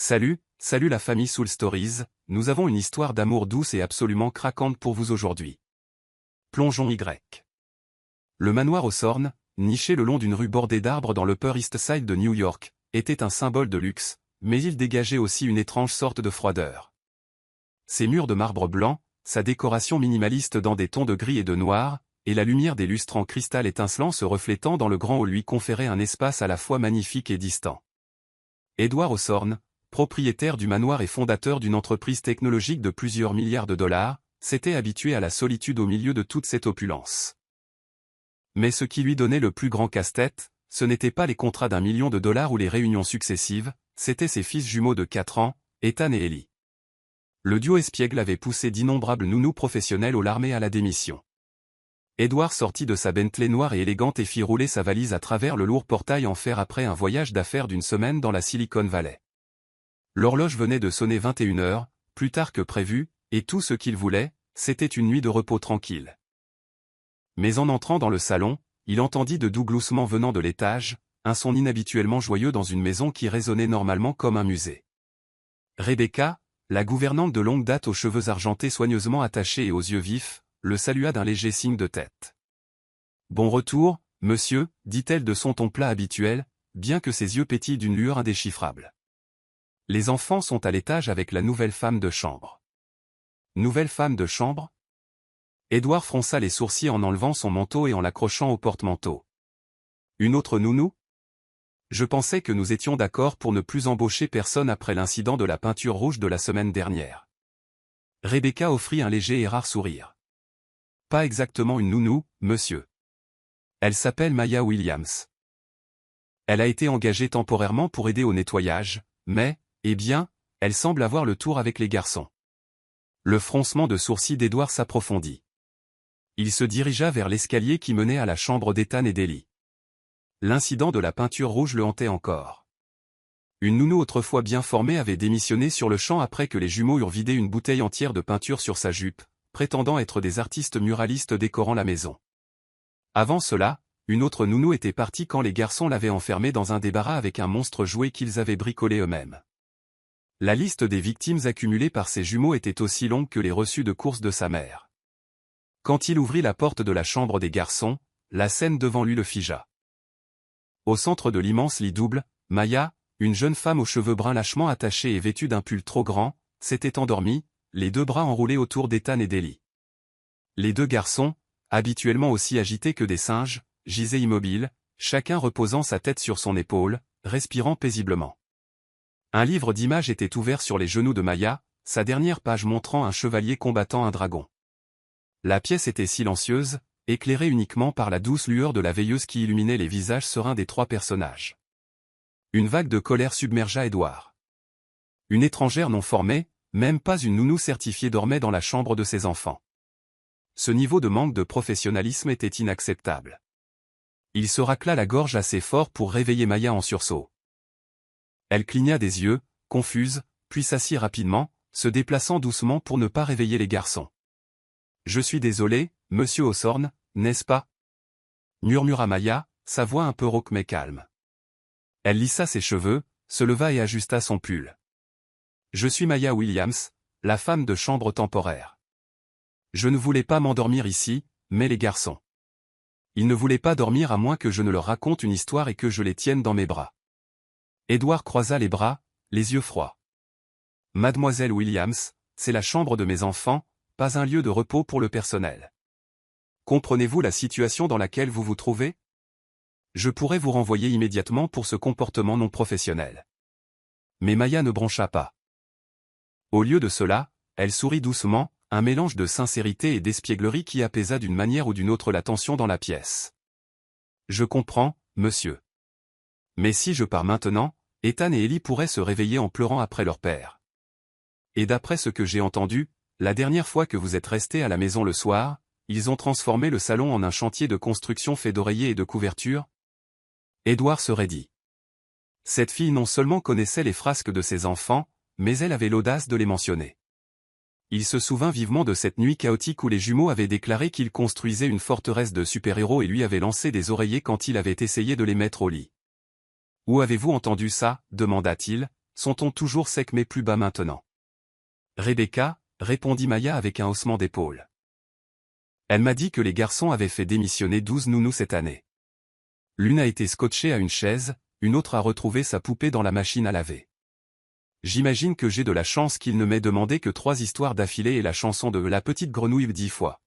Salut la famille Soul Stories, nous avons une histoire d'amour douce et absolument craquante pour vous aujourd'hui. Plongeons Y. Le manoir Hawthorne, niché le long d'une rue bordée d'arbres dans l'Upper East Side de New York, était un symbole de luxe, mais il dégageait aussi une étrange sorte de froideur. Ses murs de marbre blanc, sa décoration minimaliste dans des tons de gris et de noir, et la lumière des lustres en cristal étincelant se reflétant dans le grand hall lui conféraient un espace à la fois magnifique et distant. Edward Hawthorne, propriétaire du manoir et fondateur d'une entreprise technologique de plusieurs milliards de dollars, s'était habitué à la solitude au milieu de toute cette opulence. Mais ce qui lui donnait le plus grand casse-tête, ce n'était pas les contrats d'1 million de dollars ou les réunions successives, c'étaient ses fils jumeaux de 4 ans, Ethan et Ellie. Le duo espiègle avait poussé d'innombrables nounous professionnels au larmé à la démission. Edward sortit de sa Bentley noire et élégante et fit rouler sa valise à travers le lourd portail en fer après un voyage d'affaires d'une semaine dans la Silicon Valley. L'horloge venait de sonner 21 heures, plus tard que prévu, et tout ce qu'il voulait, c'était une nuit de repos tranquille. Mais en entrant dans le salon, il entendit de doux gloussements venant de l'étage, un son inhabituellement joyeux dans une maison qui résonnait normalement comme un musée. Rebecca, la gouvernante de longue date aux cheveux argentés soigneusement attachés et aux yeux vifs, le salua d'un léger signe de tête. « Bon retour, monsieur, dit-elle de son ton plat habituel, bien que ses yeux pétillent d'une lueur indéchiffrable. Les enfants sont à l'étage avec la nouvelle femme de chambre. » Nouvelle femme de chambre? Edward fronça les sourcils en enlevant son manteau et en l'accrochant au porte-manteau. Une autre nounou? Je pensais que nous étions d'accord pour ne plus embaucher personne après l'incident de la peinture rouge de la semaine dernière. Rebecca offrit un léger et rare sourire. Pas exactement une nounou, monsieur. Elle s'appelle Maya Williams. Elle a été engagée temporairement pour aider au nettoyage, mais, eh bien, elle semble avoir le tour avec les garçons. Le froncement de sourcils d'Edward s'approfondit. Il se dirigea vers l'escalier qui menait à la chambre d'Ethan et d'Ellie. L'incident de la peinture rouge le hantait encore. Une nounou autrefois bien formée avait démissionné sur le champ après que les jumeaux eurent vidé une bouteille entière de peinture sur sa jupe, prétendant être des artistes muralistes décorant la maison. Avant cela, une autre nounou était partie quand les garçons l'avaient enfermée dans un débarras avec un monstre jouet qu'ils avaient bricolé eux-mêmes. La liste des victimes accumulées par ses jumeaux était aussi longue que les reçus de course de sa mère. Quand il ouvrit la porte de la chambre des garçons, la scène devant lui le figea. Au centre de l'immense lit double, Maya, une jeune femme aux cheveux bruns lâchement attachés et vêtue d'un pull trop grand, s'était endormie, les deux bras enroulés autour d'Ethan et d'Ellie. Les deux garçons, habituellement aussi agités que des singes, gisaient immobiles, chacun reposant sa tête sur son épaule, respirant paisiblement. Un livre d'images était ouvert sur les genoux de Maya, sa dernière page montrant un chevalier combattant un dragon. La pièce était silencieuse, éclairée uniquement par la douce lueur de la veilleuse qui illuminait les visages sereins des trois personnages. Une vague de colère submergea Edward. Une étrangère non formée, même pas une nounou certifiée dormait dans la chambre de ses enfants. Ce niveau de manque de professionnalisme était inacceptable. Il se racla la gorge assez fort pour réveiller Maya en sursaut. Elle cligna des yeux, confuse, puis s'assit rapidement, se déplaçant doucement pour ne pas réveiller les garçons. « Je suis désolé, monsieur Hawthorne, n'est-ce pas ?» murmura Maya, sa voix un peu rauque mais calme. Elle lissa ses cheveux, se leva et ajusta son pull. « Je suis Maya Williams, la femme de chambre temporaire. Je ne voulais pas m'endormir ici, mais les garçons. Ils ne voulaient pas dormir à moins que je ne leur raconte une histoire et que je les tienne dans mes bras. » Edward croisa les bras, les yeux froids. « Mademoiselle Williams, c'est la chambre de mes enfants, pas un lieu de repos pour le personnel. Comprenez-vous la situation dans laquelle vous vous trouvez? Je pourrais vous renvoyer immédiatement pour ce comportement non professionnel. » Mais Maya ne broncha pas. Au lieu de cela, elle sourit doucement, un mélange de sincérité et d'espièglerie qui apaisa d'une manière ou d'une autre la tension dans la pièce. « Je comprends, monsieur. Mais si je pars maintenant, Ethan et Ellie pourraient se réveiller en pleurant après leur père. Et d'après ce que j'ai entendu, la dernière fois que vous êtes resté à la maison le soir, ils ont transformé le salon en un chantier de construction fait d'oreillers et de couvertures. » Edward se raidit. Cette fille non seulement connaissait les frasques de ses enfants, mais elle avait l'audace de les mentionner. Il se souvint vivement de cette nuit chaotique où les jumeaux avaient déclaré qu'ils construisaient une forteresse de super-héros et lui avaient lancé des oreillers quand il avait essayé de les mettre au lit. « Où avez-vous entendu ça ?» demanda-t-il, son ton toujours sec mais plus bas maintenant. Rebecca, répondit Maya avec un haussement d'épaule. Elle m'a dit que les garçons avaient fait démissionner 12 nounous cette année. L'une a été scotchée à une chaise, une autre a retrouvé sa poupée dans la machine à laver. J'imagine que j'ai de la chance qu'il ne m'ait demandé que 3 histoires d'affilée et la chanson de La petite grenouille 10 fois.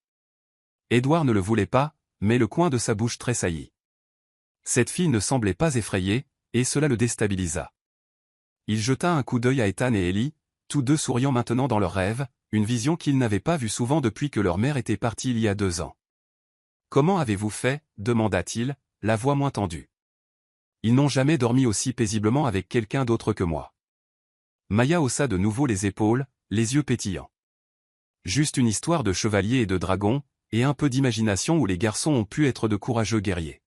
Édouard ne le voulait pas, mais le coin de sa bouche tressaillit. Cette fille ne semblait pas effrayée, et cela le déstabilisa. Il jeta un coup d'œil à Ethan et Ellie, tous deux souriant maintenant dans leurs rêves, une vision qu'ils n'avaient pas vue souvent depuis que leur mère était partie il y a 2 ans. « Comment avez-vous fait » demanda-t-il, la voix moins tendue. « Ils n'ont jamais dormi aussi paisiblement avec quelqu'un d'autre que moi. » Maya haussa de nouveau les épaules, les yeux pétillants. « Juste une histoire de chevalier et de dragon, et un peu d'imagination où les garçons ont pu être de courageux guerriers.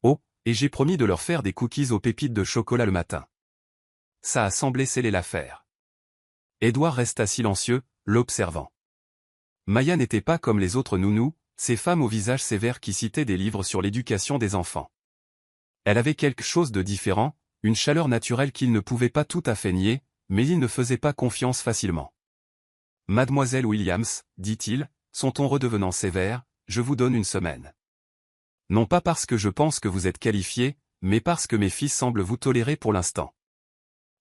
Oh, et j'ai promis de leur faire des cookies aux pépites de chocolat le matin. » Ça a semblé sceller l'affaire. Édouard resta silencieux, l'observant. Maya n'était pas comme les autres nounous, ces femmes au visage sévère qui citaient des livres sur l'éducation des enfants. Elle avait quelque chose de différent, une chaleur naturelle qu'il ne pouvait pas tout à fait nier, mais il ne faisait pas confiance facilement. « Mademoiselle Williams, dit-il, son ton redevenant sévère, je vous donne une semaine. Non pas parce que je pense que vous êtes qualifié, mais parce que mes fils semblent vous tolérer pour l'instant.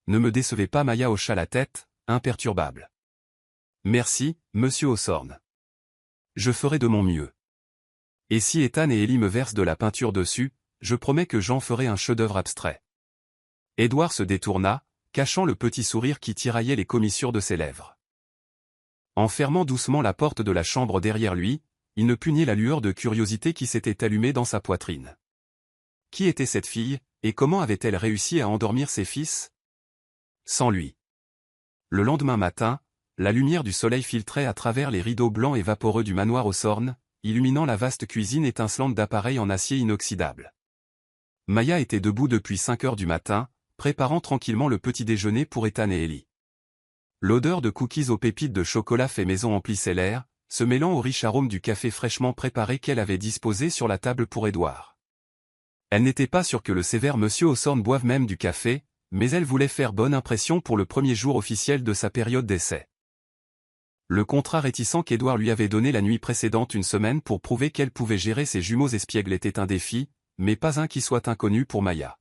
Ne me décevez pas. Maya hocha la tête, imperturbable. Merci, monsieur Hawthorne. Je ferai de mon mieux. Et si Ethan et Ellie me versent de la peinture dessus, je promets que j'en ferai un chef-d'œuvre abstrait. Édouard se détourna, cachant le petit sourire qui tiraillait les commissures de ses lèvres. En fermant doucement la porte de la chambre derrière lui, il ne put nier la lueur de curiosité qui s'était allumée dans sa poitrine. Qui était cette fille, et comment avait-elle réussi à endormir ses fils? Sans lui. Le lendemain matin, la lumière du soleil filtrait à travers les rideaux blancs et vaporeux du manoir Hawthorne, illuminant la vaste cuisine étincelante d'appareils en acier inoxydable. Maya était debout depuis 5 heures du matin, préparant tranquillement le petit déjeuner pour Ethan et Ellie. L'odeur de cookies aux pépites de chocolat fait maison emplissait l'air, se mêlant au riche arôme du café fraîchement préparé qu'elle avait disposé sur la table pour Édouard. Elle n'était pas sûre que le sévère monsieur Hawthorne boive même du café, mais elle voulait faire bonne impression pour le premier jour officiel de sa période d'essai. Le contrat réticent qu'Édouard lui avait donné la nuit précédente une semaine pour prouver qu'elle pouvait gérer ses jumeaux espiègles était un défi, mais pas un qui soit inconnu pour Maya.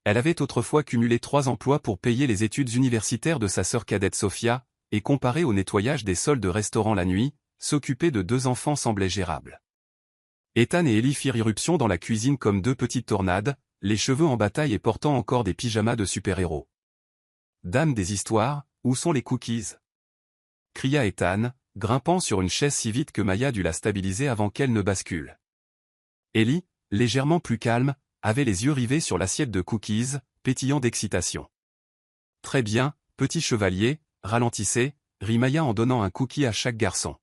Elle avait autrefois cumulé 3 emplois pour payer les études universitaires de sa sœur cadette Sophia, et comparé au nettoyage des sols de restaurant la nuit, s'occuper de 2 enfants semblait gérable. Ethan et Ellie firent irruption dans la cuisine comme 2 petites tornades, les cheveux en bataille et portant encore des pyjamas de super-héros. « Dame des histoires, où sont les cookies ?» cria Ethan, grimpant sur une chaise si vite que Maya dut la stabiliser avant qu'elle ne bascule. Ellie, légèrement plus calme, avait les yeux rivés sur l'assiette de cookies, pétillant d'excitation. « Très bien, petit chevalier, ralentissez, » rit Maya en donnant un cookie à chaque garçon.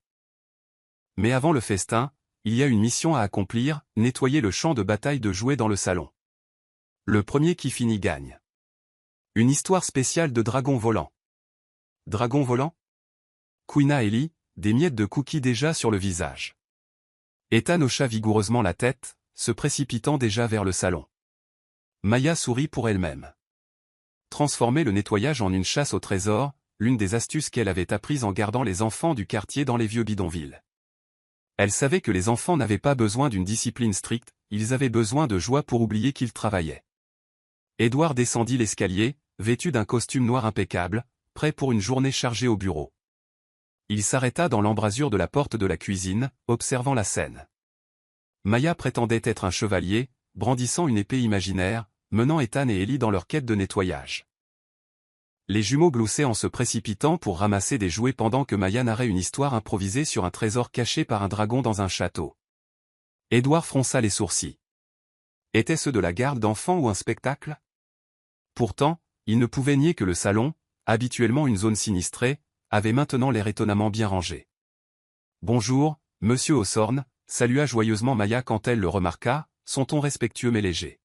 Mais avant le festin, il y a une mission à accomplir, nettoyer le champ de bataille de jouets dans le salon. Le premier qui finit gagne. Une histoire spéciale de dragon volant. Dragon volant? Couina Ellie, des miettes de cookies déjà sur le visage. Ethan hocha vigoureusement la tête, se précipitant déjà vers le salon. Maya sourit pour elle-même. Transformer le nettoyage en une chasse au trésor, l'une des astuces qu'elle avait apprises en gardant les enfants du quartier dans les vieux bidonvilles. Elle savait que les enfants n'avaient pas besoin d'une discipline stricte, ils avaient besoin de joie pour oublier qu'ils travaillaient. Édouard descendit l'escalier, vêtu d'un costume noir impeccable, prêt pour une journée chargée au bureau. Il s'arrêta dans l'embrasure de la porte de la cuisine, observant la scène. Maya prétendait être un chevalier, brandissant une épée imaginaire, menant Ethan et Ellie dans leur quête de nettoyage. Les jumeaux gloussaient en se précipitant pour ramasser des jouets pendant que Maya narrait une histoire improvisée sur un trésor caché par un dragon dans un château. Édouard fronça les sourcils. Était-ce de la garde d'enfants ou un spectacle? Pourtant, il ne pouvait nier que le salon, habituellement une zone sinistrée, avait maintenant l'air étonnamment bien rangé. « Bonjour, monsieur Hawthorne », salua joyeusement Maya quand elle le remarqua, son ton respectueux mais léger.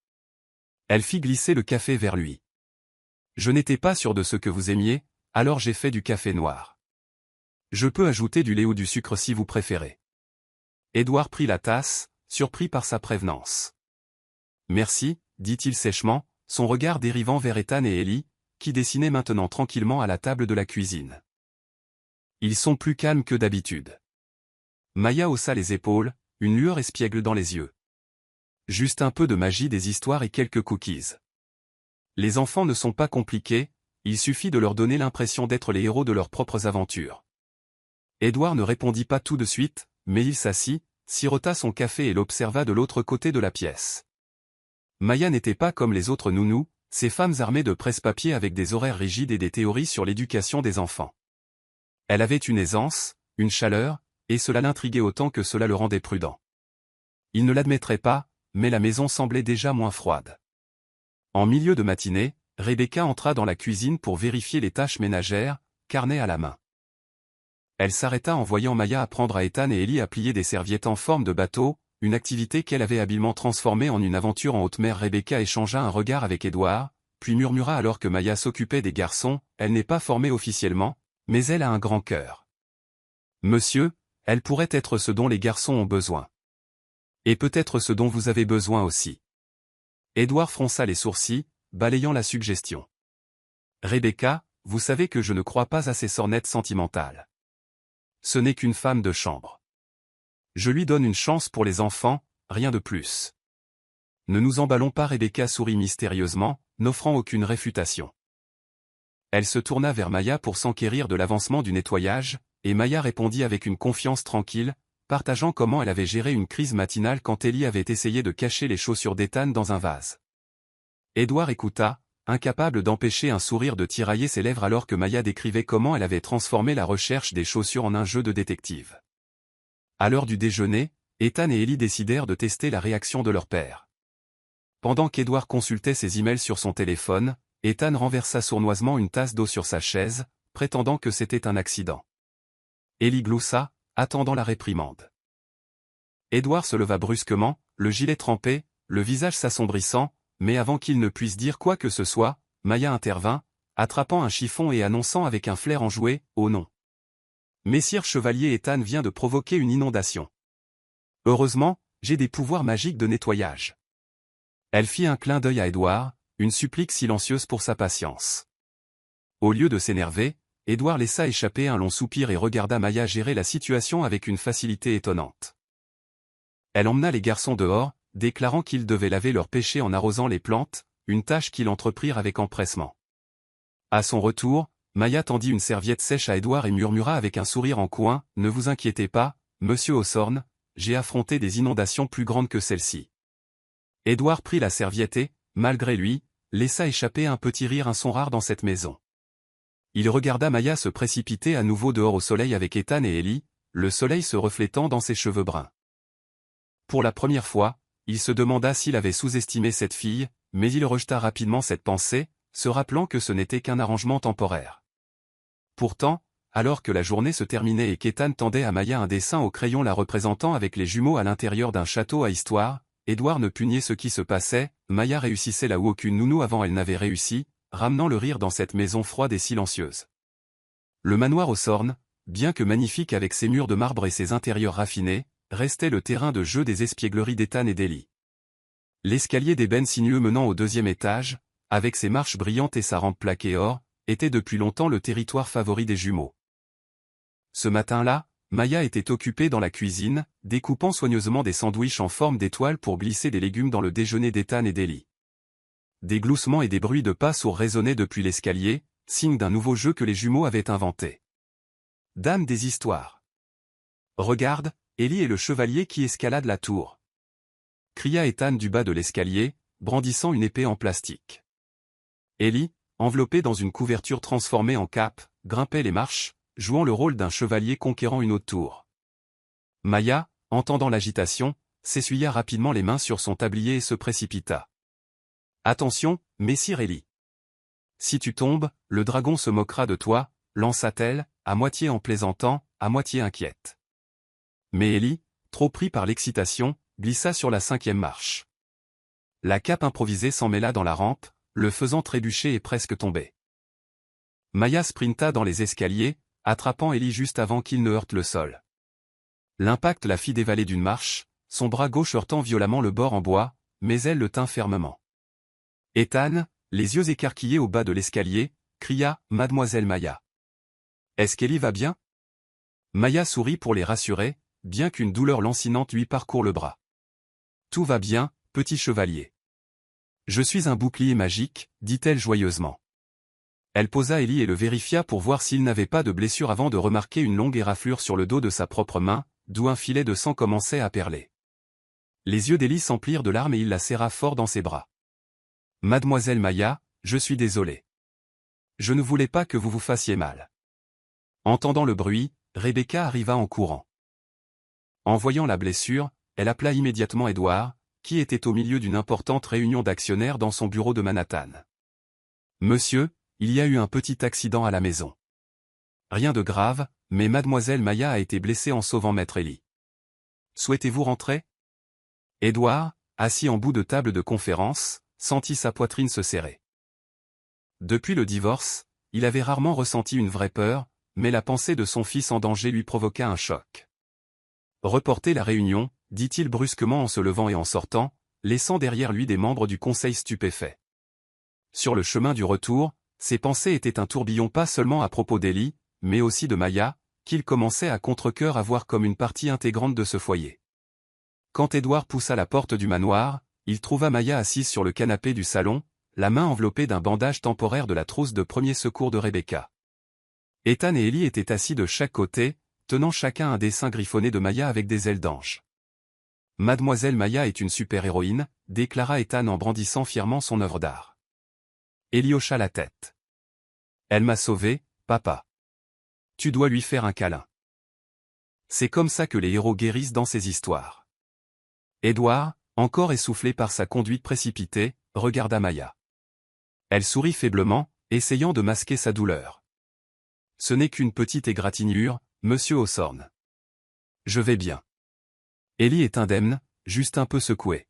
Elle fit glisser le café vers lui. « Je n'étais pas sûr de ce que vous aimiez, alors j'ai fait du café noir. Je peux ajouter du lait ou du sucre si vous préférez. » Édouard prit la tasse, surpris par sa prévenance. « Merci, dit-il sèchement, son regard dérivant vers Ethan et Ellie, qui dessinait maintenant tranquillement à la table de la cuisine. Ils sont plus calmes que d'habitude. Maya haussa les épaules, une lueur espiègle dans les yeux. Juste un peu de magie des histoires et quelques cookies. Les enfants ne sont pas compliqués, il suffit de leur donner l'impression d'être les héros de leurs propres aventures. Édouard ne répondit pas tout de suite, mais il s'assit, sirota son café et l'observa de l'autre côté de la pièce. Maya n'était pas comme les autres nounous, ces femmes armées de presse-papier avec des horaires rigides et des théories sur l'éducation des enfants. Elle avait une aisance, une chaleur, et cela l'intriguait autant que cela le rendait prudent. Il ne l'admettrait pas, mais la maison semblait déjà moins froide. En milieu de matinée, Rebecca entra dans la cuisine pour vérifier les tâches ménagères, carnet à la main. Elle s'arrêta en voyant Maya apprendre à Ethan et Ellie à plier des serviettes en forme de bateau, une activité qu'elle avait habilement transformée en une aventure en haute mer. Rebecca échangea un regard avec Édouard, puis murmura alors que Maya s'occupait des garçons, elle n'est pas formée officiellement, mais elle a un grand cœur. Monsieur, elle pourrait être ce dont les garçons ont besoin. Et peut-être ce dont vous avez besoin aussi. Édouard fronça les sourcils, balayant la suggestion. Rebecca, vous savez que je ne crois pas à ces sornettes sentimentales. Ce n'est qu'une femme de chambre. Je lui donne une chance pour les enfants, rien de plus. Ne nous emballons pas. Rebecca sourit mystérieusement, n'offrant aucune réfutation. Elle se tourna vers Maya pour s'enquérir de l'avancement du nettoyage, et Maya répondit avec une confiance tranquille, partageant comment elle avait géré une crise matinale quand Ellie avait essayé de cacher les chaussures d'Ethan dans un vase. Édouard écouta, incapable d'empêcher un sourire de tirailler ses lèvres alors que Maya décrivait comment elle avait transformé la recherche des chaussures en un jeu de détective. À l'heure du déjeuner, Ethan et Ellie décidèrent de tester la réaction de leur père. Pendant qu'Édouard consultait ses emails sur son téléphone, Ethan renversa sournoisement une tasse d'eau sur sa chaise, prétendant que c'était un accident. Ellie gloussa, attendant la réprimande. Édouard se leva brusquement, le gilet trempé, le visage s'assombrissant, mais avant qu'il ne puisse dire quoi que ce soit, Maya intervint, attrapant un chiffon et annonçant avec un flair enjoué, « Oh non. Messire Chevalier, Ethan vient de provoquer une inondation. Heureusement, j'ai des pouvoirs magiques de nettoyage. » Elle fit un clin d'œil à Édouard, une supplique silencieuse pour sa patience. Au lieu de s'énerver, Édouard laissa échapper un long soupir et regarda Maya gérer la situation avec une facilité étonnante. Elle emmena les garçons dehors, déclarant qu'ils devaient laver leurs péchés en arrosant les plantes, une tâche qu'ils entreprirent avec empressement. À son retour, Maya tendit une serviette sèche à Édouard et murmura avec un sourire en coin, « Ne vous inquiétez pas, monsieur Hawthorne, j'ai affronté des inondations plus grandes que celle-ci. » Édouard prit la serviette et, malgré lui, laissa échapper un petit rire, un son rare dans cette maison. Il regarda Maya se précipiter à nouveau dehors au soleil avec Ethan et Ellie, le soleil se reflétant dans ses cheveux bruns. Pour la première fois, il se demanda s'il avait sous-estimé cette fille, mais il rejeta rapidement cette pensée, se rappelant que ce n'était qu'un arrangement temporaire. Pourtant, alors que la journée se terminait et qu'Ethan tendait à Maya un dessin au crayon la représentant avec les jumeaux à l'intérieur d'un château à histoire, Édouard ne put nier ce qui se passait, Maya réussissait là où aucune nounou avant elle n'avait réussi, ramenant le rire dans cette maison froide et silencieuse. Le manoir Hawthorne, bien que magnifique avec ses murs de marbre et ses intérieurs raffinés, restait le terrain de jeu des espiègleries d'Ethan et d'Ellie. L'escalier d'ébène sinueux menant au deuxième étage, avec ses marches brillantes et sa rampe plaquée or, était depuis longtemps le territoire favori des jumeaux. Ce matin-là, Maya était occupée dans la cuisine, découpant soigneusement des sandwichs en forme d'étoile pour glisser des légumes dans le déjeuner d'Ethan et d'Ellie. Des gloussements et des bruits de pas sourds résonnaient depuis l'escalier, signe d'un nouveau jeu que les jumeaux avaient inventé. Dame des histoires. Regarde, Ellie est le chevalier qui escalade la tour. Cria Ethan du bas de l'escalier, brandissant une épée en plastique. Ellie, enveloppée dans une couverture transformée en cape, grimpait les marches, jouant le rôle d'un chevalier conquérant une haute tour. Maya, entendant l'agitation, s'essuya rapidement les mains sur son tablier et se précipita. « Attention, messire Ellie. Si tu tombes, le dragon se moquera de toi, lança-t-elle, à moitié en plaisantant, à moitié inquiète. Mais Ellie, trop pris par l'excitation, glissa sur la 5e marche. La cape improvisée s'emmêla dans la rampe, le faisant trébucher et presque tomber. Maya sprinta dans les escaliers, attrapant Ellie juste avant qu'il ne heurte le sol. L'impact la fit dévaler d'une marche, son bras gauche heurtant violemment le bord en bois, mais elle le tint fermement. Ethan, les yeux écarquillés au bas de l'escalier, cria « Mademoiselle Maya. Est-ce qu'Ellie va bien ?» Maya sourit pour les rassurer, bien qu'une douleur lancinante lui parcourt le bras. « Tout va bien, petit chevalier. Je suis un bouclier magique, dit-elle joyeusement. Elle posa Ellie et le vérifia pour voir s'il n'avait pas de blessure avant de remarquer une longue éraflure sur le dos de sa propre main, d'où un filet de sang commençait à perler. Les yeux d'Ellie s'emplirent de larmes et il la serra fort dans ses bras. « Mademoiselle Maya, je suis désolé. Je ne voulais pas que vous vous fassiez mal. » Entendant le bruit, Rebecca arriva en courant. En voyant la blessure, elle appela immédiatement Edward, qui était au milieu d'une importante réunion d'actionnaires dans son bureau de Manhattan. « Monsieur, il y a eu un petit accident à la maison. Rien de grave, mais mademoiselle Maya a été blessée en sauvant maître Ellie. Souhaitez-vous rentrer ?» Edward, assis en bout de table de conférence, sentit sa poitrine se serrer. Depuis le divorce, il avait rarement ressenti une vraie peur, mais la pensée de son fils en danger lui provoqua un choc. « Reportez la réunion, dit-il brusquement en se levant et en sortant, laissant derrière lui des membres du conseil stupéfaits. Sur le chemin du retour, ses pensées étaient un tourbillon pas seulement à propos d'Ellie, mais aussi de Maya, qu'il commençait à contre-cœur à voir comme une partie intégrante de ce foyer. Quand Edward poussa la porte du manoir, il trouva Maya assise sur le canapé du salon, la main enveloppée d'un bandage temporaire de la trousse de premier secours de Rebecca. Ethan et Ellie étaient assis de chaque côté, tenant chacun un dessin griffonné de Maya avec des ailes d'ange. « Mademoiselle Maya est une super-héroïne », déclara Ethan en brandissant fièrement son œuvre d'art. Ellie hocha la tête. « Elle m'a sauvé, papa. Tu dois lui faire un câlin. » C'est comme ça que les héros guérissent dans ces histoires. Edward, encore essoufflé par sa conduite précipitée, regarda Maya. Elle sourit faiblement, essayant de masquer sa douleur. « Ce n'est qu'une petite égratignure, monsieur Hawthorne. Je vais bien. » Ellie est indemne, juste un peu secouée.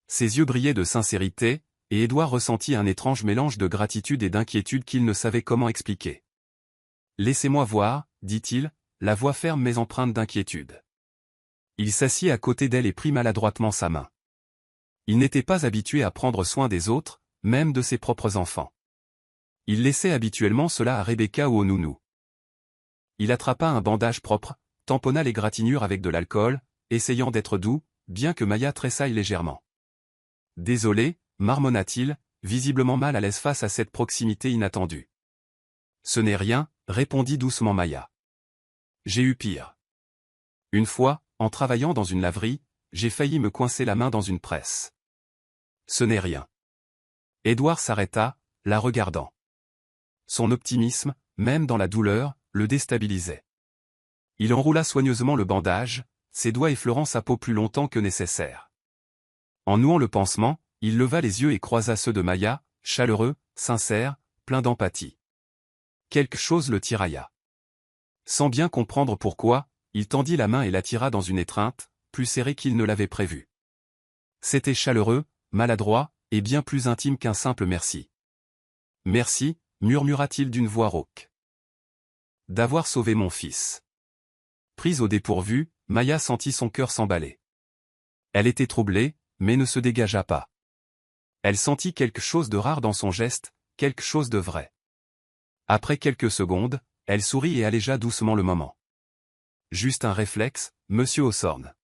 Ses yeux brillaient de sincérité, et Edward ressentit un étrange mélange de gratitude et d'inquiétude qu'il ne savait comment expliquer. « Laissez-moi voir, dit-il, la voix ferme mais empreinte d'inquiétude. » Il s'assit à côté d'elle et prit maladroitement sa main. Il n'était pas habitué à prendre soin des autres, même de ses propres enfants. Il laissait habituellement cela à Rebecca ou au nounou. Il attrapa un bandage propre, tamponna l'égratignure avec de l'alcool, essayant d'être doux, bien que Maya tressaille légèrement. « Désolé, marmonna-t-il, visiblement mal à l'aise face à cette proximité inattendue. « Ce n'est rien, répondit doucement Maya. J'ai eu pire. Une fois, en travaillant dans une laverie, j'ai failli me coincer la main dans une presse. Ce n'est rien. » Edward s'arrêta, la regardant. Son optimisme, même dans la douleur, le déstabilisait. Il enroula soigneusement le bandage, ses doigts effleurant sa peau plus longtemps que nécessaire. En nouant le pansement, il leva les yeux et croisa ceux de Maya, chaleureux, sincère, plein d'empathie. Quelque chose le tirailla. Sans bien comprendre pourquoi, il tendit la main et l'attira dans une étreinte, plus serrée qu'il ne l'avait prévu. C'était chaleureux, maladroit, et bien plus intime qu'un simple merci. « Merci, » murmura-t-il d'une voix rauque. « D'avoir sauvé mon fils. » Prise au dépourvu, Maya sentit son cœur s'emballer. Elle était troublée, mais ne se dégagea pas. Elle sentit quelque chose de rare dans son geste, quelque chose de vrai. Après quelques secondes, elle sourit et allégea doucement le moment. Juste un réflexe, monsieur Hawthorne.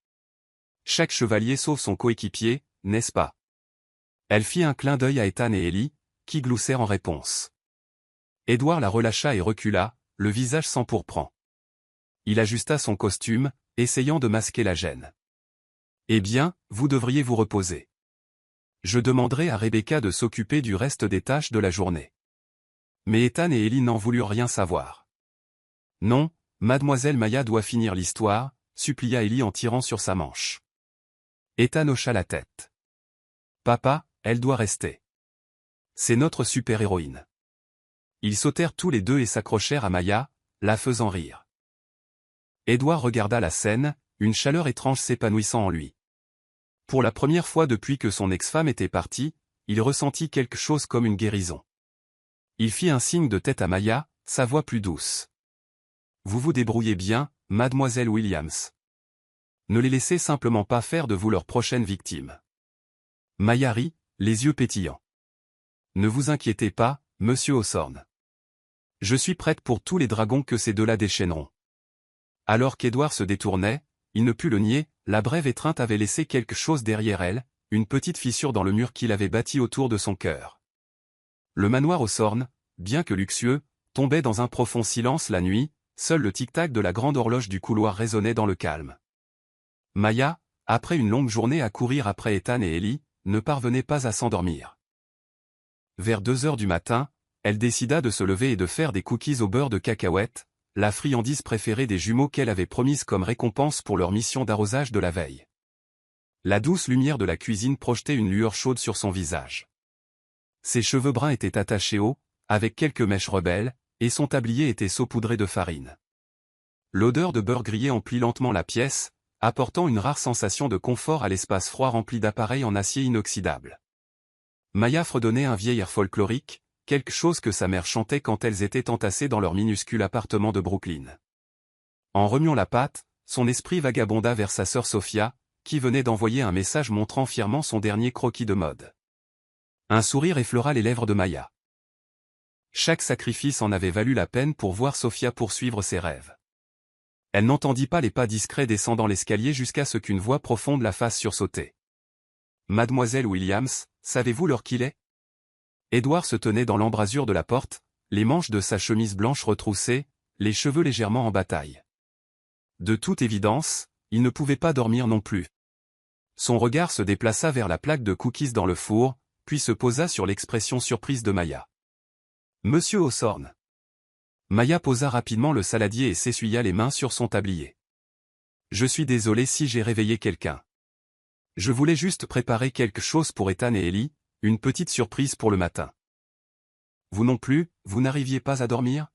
Chaque chevalier sauve son coéquipier, n'est-ce pas? Elle fit un clin d'œil à Ethan et Ellie, qui gloussèrent en réponse. Edward la relâcha et recula, le visage s'empourprant. Il ajusta son costume, essayant de masquer la gêne. « Eh bien, vous devriez vous reposer. Je demanderai à Rebecca de s'occuper du reste des tâches de la journée. » Mais Ethan et Ellie n'en voulurent rien savoir. « Non, mademoiselle Maya doit finir l'histoire, » supplia Ellie en tirant sur sa manche. Ethan hocha la tête. « Papa, elle doit rester. C'est notre super-héroïne. » Ils sautèrent tous les deux et s'accrochèrent à Maya, la faisant rire. Edward regarda la scène, une chaleur étrange s'épanouissant en lui. Pour la première fois depuis que son ex-femme était partie, il ressentit quelque chose comme une guérison. Il fit un signe de tête à Maya, sa voix plus douce. « Vous vous débrouillez bien, mademoiselle Williams. Ne les laissez simplement pas faire de vous leur prochaine victime. » Maya rit, les yeux pétillants. « Ne vous inquiétez pas, monsieur Hawthorne. Je suis prête pour tous les dragons que ces deux-là déchaîneront. Alors qu'Édouard se détournait, il ne put le nier, la brève étreinte avait laissé quelque chose derrière elle, une petite fissure dans le mur qu'il avait bâti autour de son cœur. Le manoir Hawthorne, bien que luxueux, tombait dans un profond silence la nuit, seul le tic-tac de la grande horloge du couloir résonnait dans le calme. Maya, après une longue journée à courir après Ethan et Ellie, ne parvenait pas à s'endormir. Vers 2 heures du matin, elle décida de se lever et de faire des cookies au beurre de cacahuète, la friandise préférée des jumeaux qu'elle avait promise comme récompense pour leur mission d'arrosage de la veille. La douce lumière de la cuisine projetait une lueur chaude sur son visage. Ses cheveux bruns étaient attachés haut, avec quelques mèches rebelles, et son tablier était saupoudré de farine. L'odeur de beurre grillé emplit lentement la pièce, apportant une rare sensation de confort à l'espace froid rempli d'appareils en acier inoxydable. Maya fredonnait un vieil air folklorique, quelque chose que sa mère chantait quand elles étaient entassées dans leur minuscule appartement de Brooklyn. En remuant la pâte, son esprit vagabonda vers sa sœur Sophia, qui venait d'envoyer un message montrant fièrement son dernier croquis de mode. Un sourire effleura les lèvres de Maya. Chaque sacrifice en avait valu la peine pour voir Sophia poursuivre ses rêves. Elle n'entendit pas les pas discrets descendant l'escalier jusqu'à ce qu'une voix profonde la fasse sursauter. « Mademoiselle Williams, savez-vous l'heure qu'il est ?» Édouard se tenait dans l'embrasure de la porte, les manches de sa chemise blanche retroussées, les cheveux légèrement en bataille. De toute évidence, il ne pouvait pas dormir non plus. Son regard se déplaça vers la plaque de cookies dans le four, puis se posa sur l'expression surprise de Maya. « Monsieur Hawthorne !» Maya posa rapidement le saladier et s'essuya les mains sur son tablier. « Je suis désolé si j'ai réveillé quelqu'un. Je voulais juste préparer quelque chose pour Ethan et Ellie, une petite surprise pour le matin. » « Vous non plus, vous n'arriviez pas à dormir ?»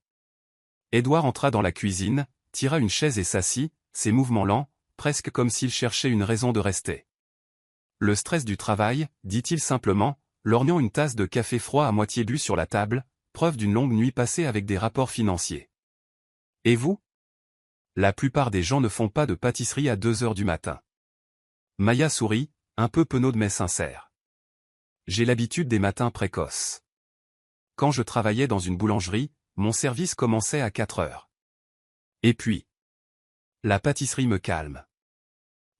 Édouard entra dans la cuisine, tira une chaise et s'assit, ses mouvements lents, presque comme s'il cherchait une raison de rester. « Le stress du travail, dit-il simplement, lorgnant une tasse de café froid à moitié bu sur la table, preuve d'une longue nuit passée avec des rapports financiers. « Et vous ? La plupart des gens ne font pas de pâtisserie à 2 heures du matin. » Maya sourit, un peu penaude mais sincère. « J'ai l'habitude des matins précoces. Quand je travaillais dans une boulangerie, mon service commençait à 4 heures. Et puis, la pâtisserie me calme. »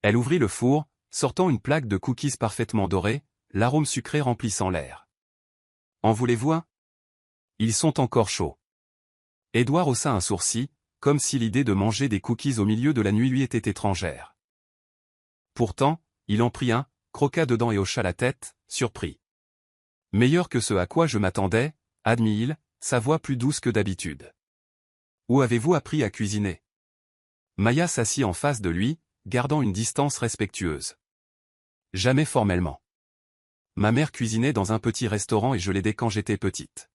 Elle ouvrit le four, sortant une plaque de cookies parfaitement dorés, l'arôme sucré remplissant l'air. « En voulez-vous un ? Ils sont encore chauds. » Édouard haussa un sourcil, comme si l'idée de manger des cookies au milieu de la nuit lui était étrangère. Pourtant, il en prit un, croqua dedans et hocha la tête, surpris. « Meilleur que ce à quoi je m'attendais, » admit-il, sa voix plus douce que d'habitude. « Où avez-vous appris à cuisiner ?» Maya s'assit en face de lui, gardant une distance respectueuse. « Jamais formellement. Ma mère cuisinait dans un petit restaurant et je l'aidais quand j'étais petite.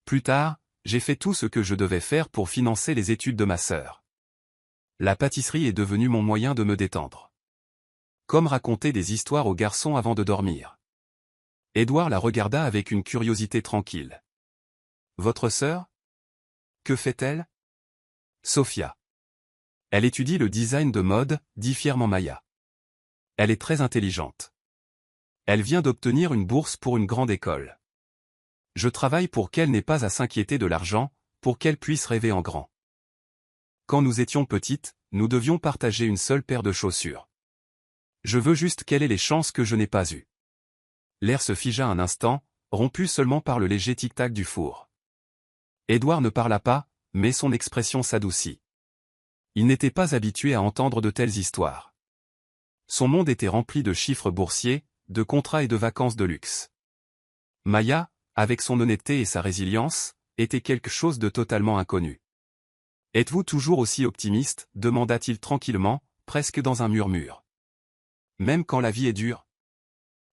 Plus tard, j'ai fait tout ce que je devais faire pour financer les études de ma sœur. La pâtisserie est devenue mon moyen de me détendre. Comme raconter des histoires aux garçons avant de dormir. » Édouard la regarda avec une curiosité tranquille. « Votre sœur ? Que fait-elle ? » Sophia. « Elle étudie le design de mode, » dit fièrement Maya. « Elle est très intelligente. Elle vient d'obtenir une bourse pour une grande école. Je travaille pour qu'elle n'ait pas à s'inquiéter de l'argent, pour qu'elle puisse rêver en grand. Quand nous étions petites, nous devions partager une seule paire de chaussures. Je veux juste qu'elle ait les chances que je n'ai pas eues. » L'air se figea un instant, rompu seulement par le léger tic-tac du four. Édouard ne parla pas, mais son expression s'adoucit. Il n'était pas habitué à entendre de telles histoires. Son monde était rempli de chiffres boursiers, de contrats et de vacances de luxe. Maya, avec son honnêteté et sa résilience, était quelque chose de totalement inconnu. « Êtes-vous toujours aussi optimiste ?» demanda-t-il tranquillement, presque dans un murmure. « Même quand la vie est dure ?»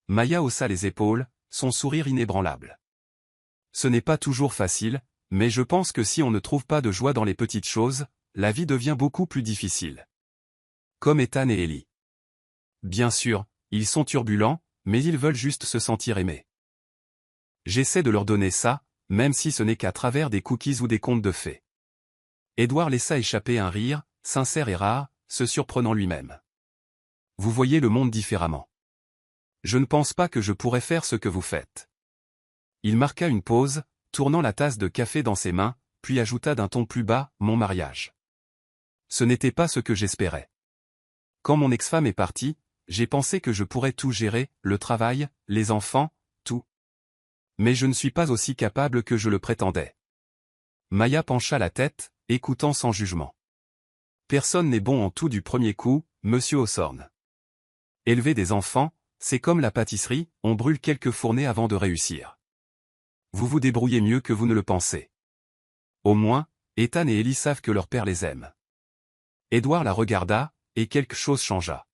Maya haussa les épaules, son sourire inébranlable. « Ce n'est pas toujours facile, mais je pense que si on ne trouve pas de joie dans les petites choses, la vie devient beaucoup plus difficile. Comme Ethan et Ellie. Bien sûr, ils sont turbulents, mais ils veulent juste se sentir aimés. J'essaie de leur donner ça, même si ce n'est qu'à travers des cookies ou des contes de fées. » Édouard laissa échapper un rire, sincère et rare, se surprenant lui-même. « Vous voyez le monde différemment. Je ne pense pas que je pourrais faire ce que vous faites. Il marqua une pause, tournant la tasse de café dans ses mains, puis ajouta d'un ton plus bas, « Mon mariage. Ce n'était pas ce que j'espérais. Quand mon ex-femme est partie, j'ai pensé que je pourrais tout gérer, le travail, les enfants, tout. Mais je ne suis pas aussi capable que je le prétendais. » Maya pencha la tête, écoutant sans jugement. Personne n'est bon en tout du premier coup, monsieur Hawthorne. Élever des enfants, c'est comme la pâtisserie, on brûle quelques fournées avant de réussir. Vous vous débrouillez mieux que vous ne le pensez. Au moins, Ethan et Ellie savent que leur père les aime. Édouard la regarda, et quelque chose changea.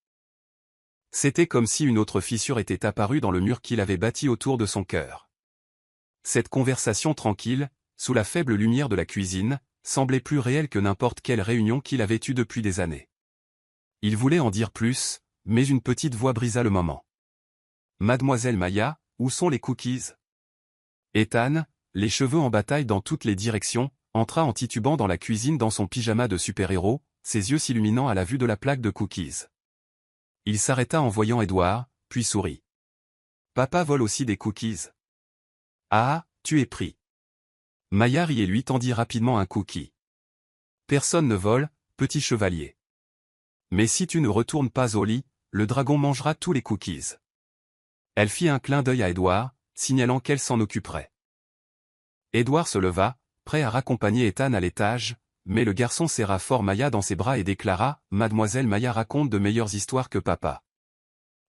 C'était comme si une autre fissure était apparue dans le mur qu'il avait bâti autour de son cœur. Cette conversation tranquille, sous la faible lumière de la cuisine, semblait plus réelle que n'importe quelle réunion qu'il avait eue depuis des années. Il voulait en dire plus, mais une petite voix brisa le moment. « Mademoiselle Maya, où sont les cookies ?» Ethan, les cheveux en bataille dans toutes les directions, entra en titubant dans la cuisine dans son pyjama de super-héros, ses yeux s'illuminant à la vue de la plaque de cookies. Il s'arrêta en voyant Édouard, puis sourit. « Papa vole aussi des cookies. »« Ah, tu es pris. » Maya rit et lui tendit rapidement un cookie. « Personne ne vole, petit chevalier. Mais si tu ne retournes pas au lit, le dragon mangera tous les cookies. » Elle fit un clin d'œil à Édouard, signalant qu'elle s'en occuperait. Édouard se leva, prêt à raccompagner Ethan à l'étage, mais le garçon serra fort Maya dans ses bras et déclara « Mademoiselle Maya raconte de meilleures histoires que papa. »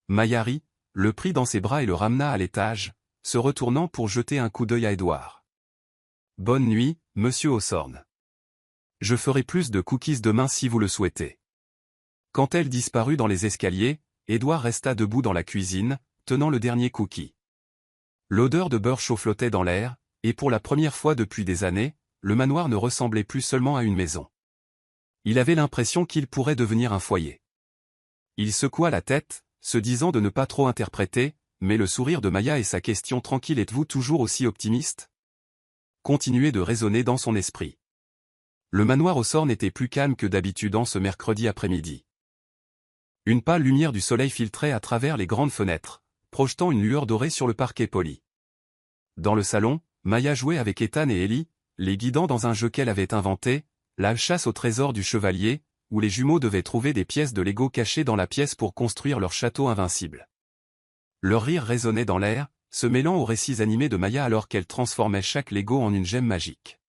Maya rit, le prit dans ses bras et le ramena à l'étage, se retournant pour jeter un coup d'œil à Édouard. « Bonne nuit, monsieur Hawthorne. Je ferai plus de cookies demain si vous le souhaitez. » Quand elle disparut dans les escaliers, Édouard resta debout dans la cuisine, tenant le dernier cookie. L'odeur de beurre chaud flottait dans l'air, et pour la première fois depuis des années, le manoir ne ressemblait plus seulement à une maison. Il avait l'impression qu'il pourrait devenir un foyer. Il secoua la tête, se disant de ne pas trop interpréter, mais le sourire de Maya et sa question tranquille « Êtes-vous toujours aussi optimiste ?» continuait de résonner dans son esprit. Le manoir Hawthorne était plus calme que d'habitude en ce mercredi après-midi. Une pâle lumière du soleil filtrait à travers les grandes fenêtres, projetant une lueur dorée sur le parquet poli. Dans le salon, Maya jouait avec Ethan et Ellie, les guidant dans un jeu qu'elle avait inventé, la chasse au trésor du chevalier, où les jumeaux devaient trouver des pièces de Lego cachées dans la pièce pour construire leur château invincible. Leur rire résonnait dans l'air, se mêlant aux récits animés de Maya alors qu'elle transformait chaque Lego en une gemme magique.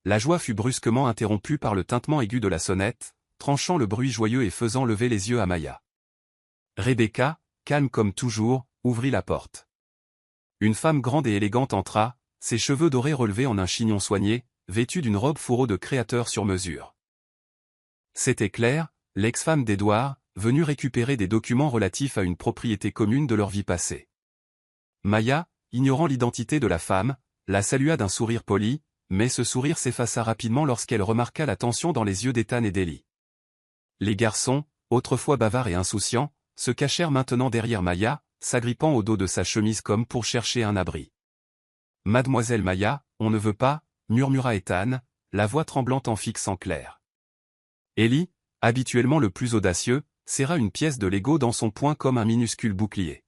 La joie fut brusquement interrompue par le tintement aigu de la sonnette, tranchant le bruit joyeux et faisant lever les yeux à Maya. Rebecca, calme comme toujours, ouvrit la porte. Une femme grande et élégante entra, ses cheveux dorés relevés en un chignon soigné, vêtue d'une robe fourreau de créateur sur mesure. C'était Claire, l'ex-femme d'Édouard, venue récupérer des documents relatifs à une propriété commune de leur vie passée. Maya, ignorant l'identité de la femme, la salua d'un sourire poli, mais ce sourire s'effaça rapidement lorsqu'elle remarqua la tension dans les yeux d'Ethan et d'Ellie. Les garçons, autrefois bavards et insouciants, se cachèrent maintenant derrière Maya, s'agrippant au dos de sa chemise comme pour chercher un abri. « Mademoiselle Maya, on ne veut pas » murmura Ethan, la voix tremblante en fixant Claire. Ellie, habituellement le plus audacieux, serra une pièce de Lego dans son poing comme un minuscule bouclier.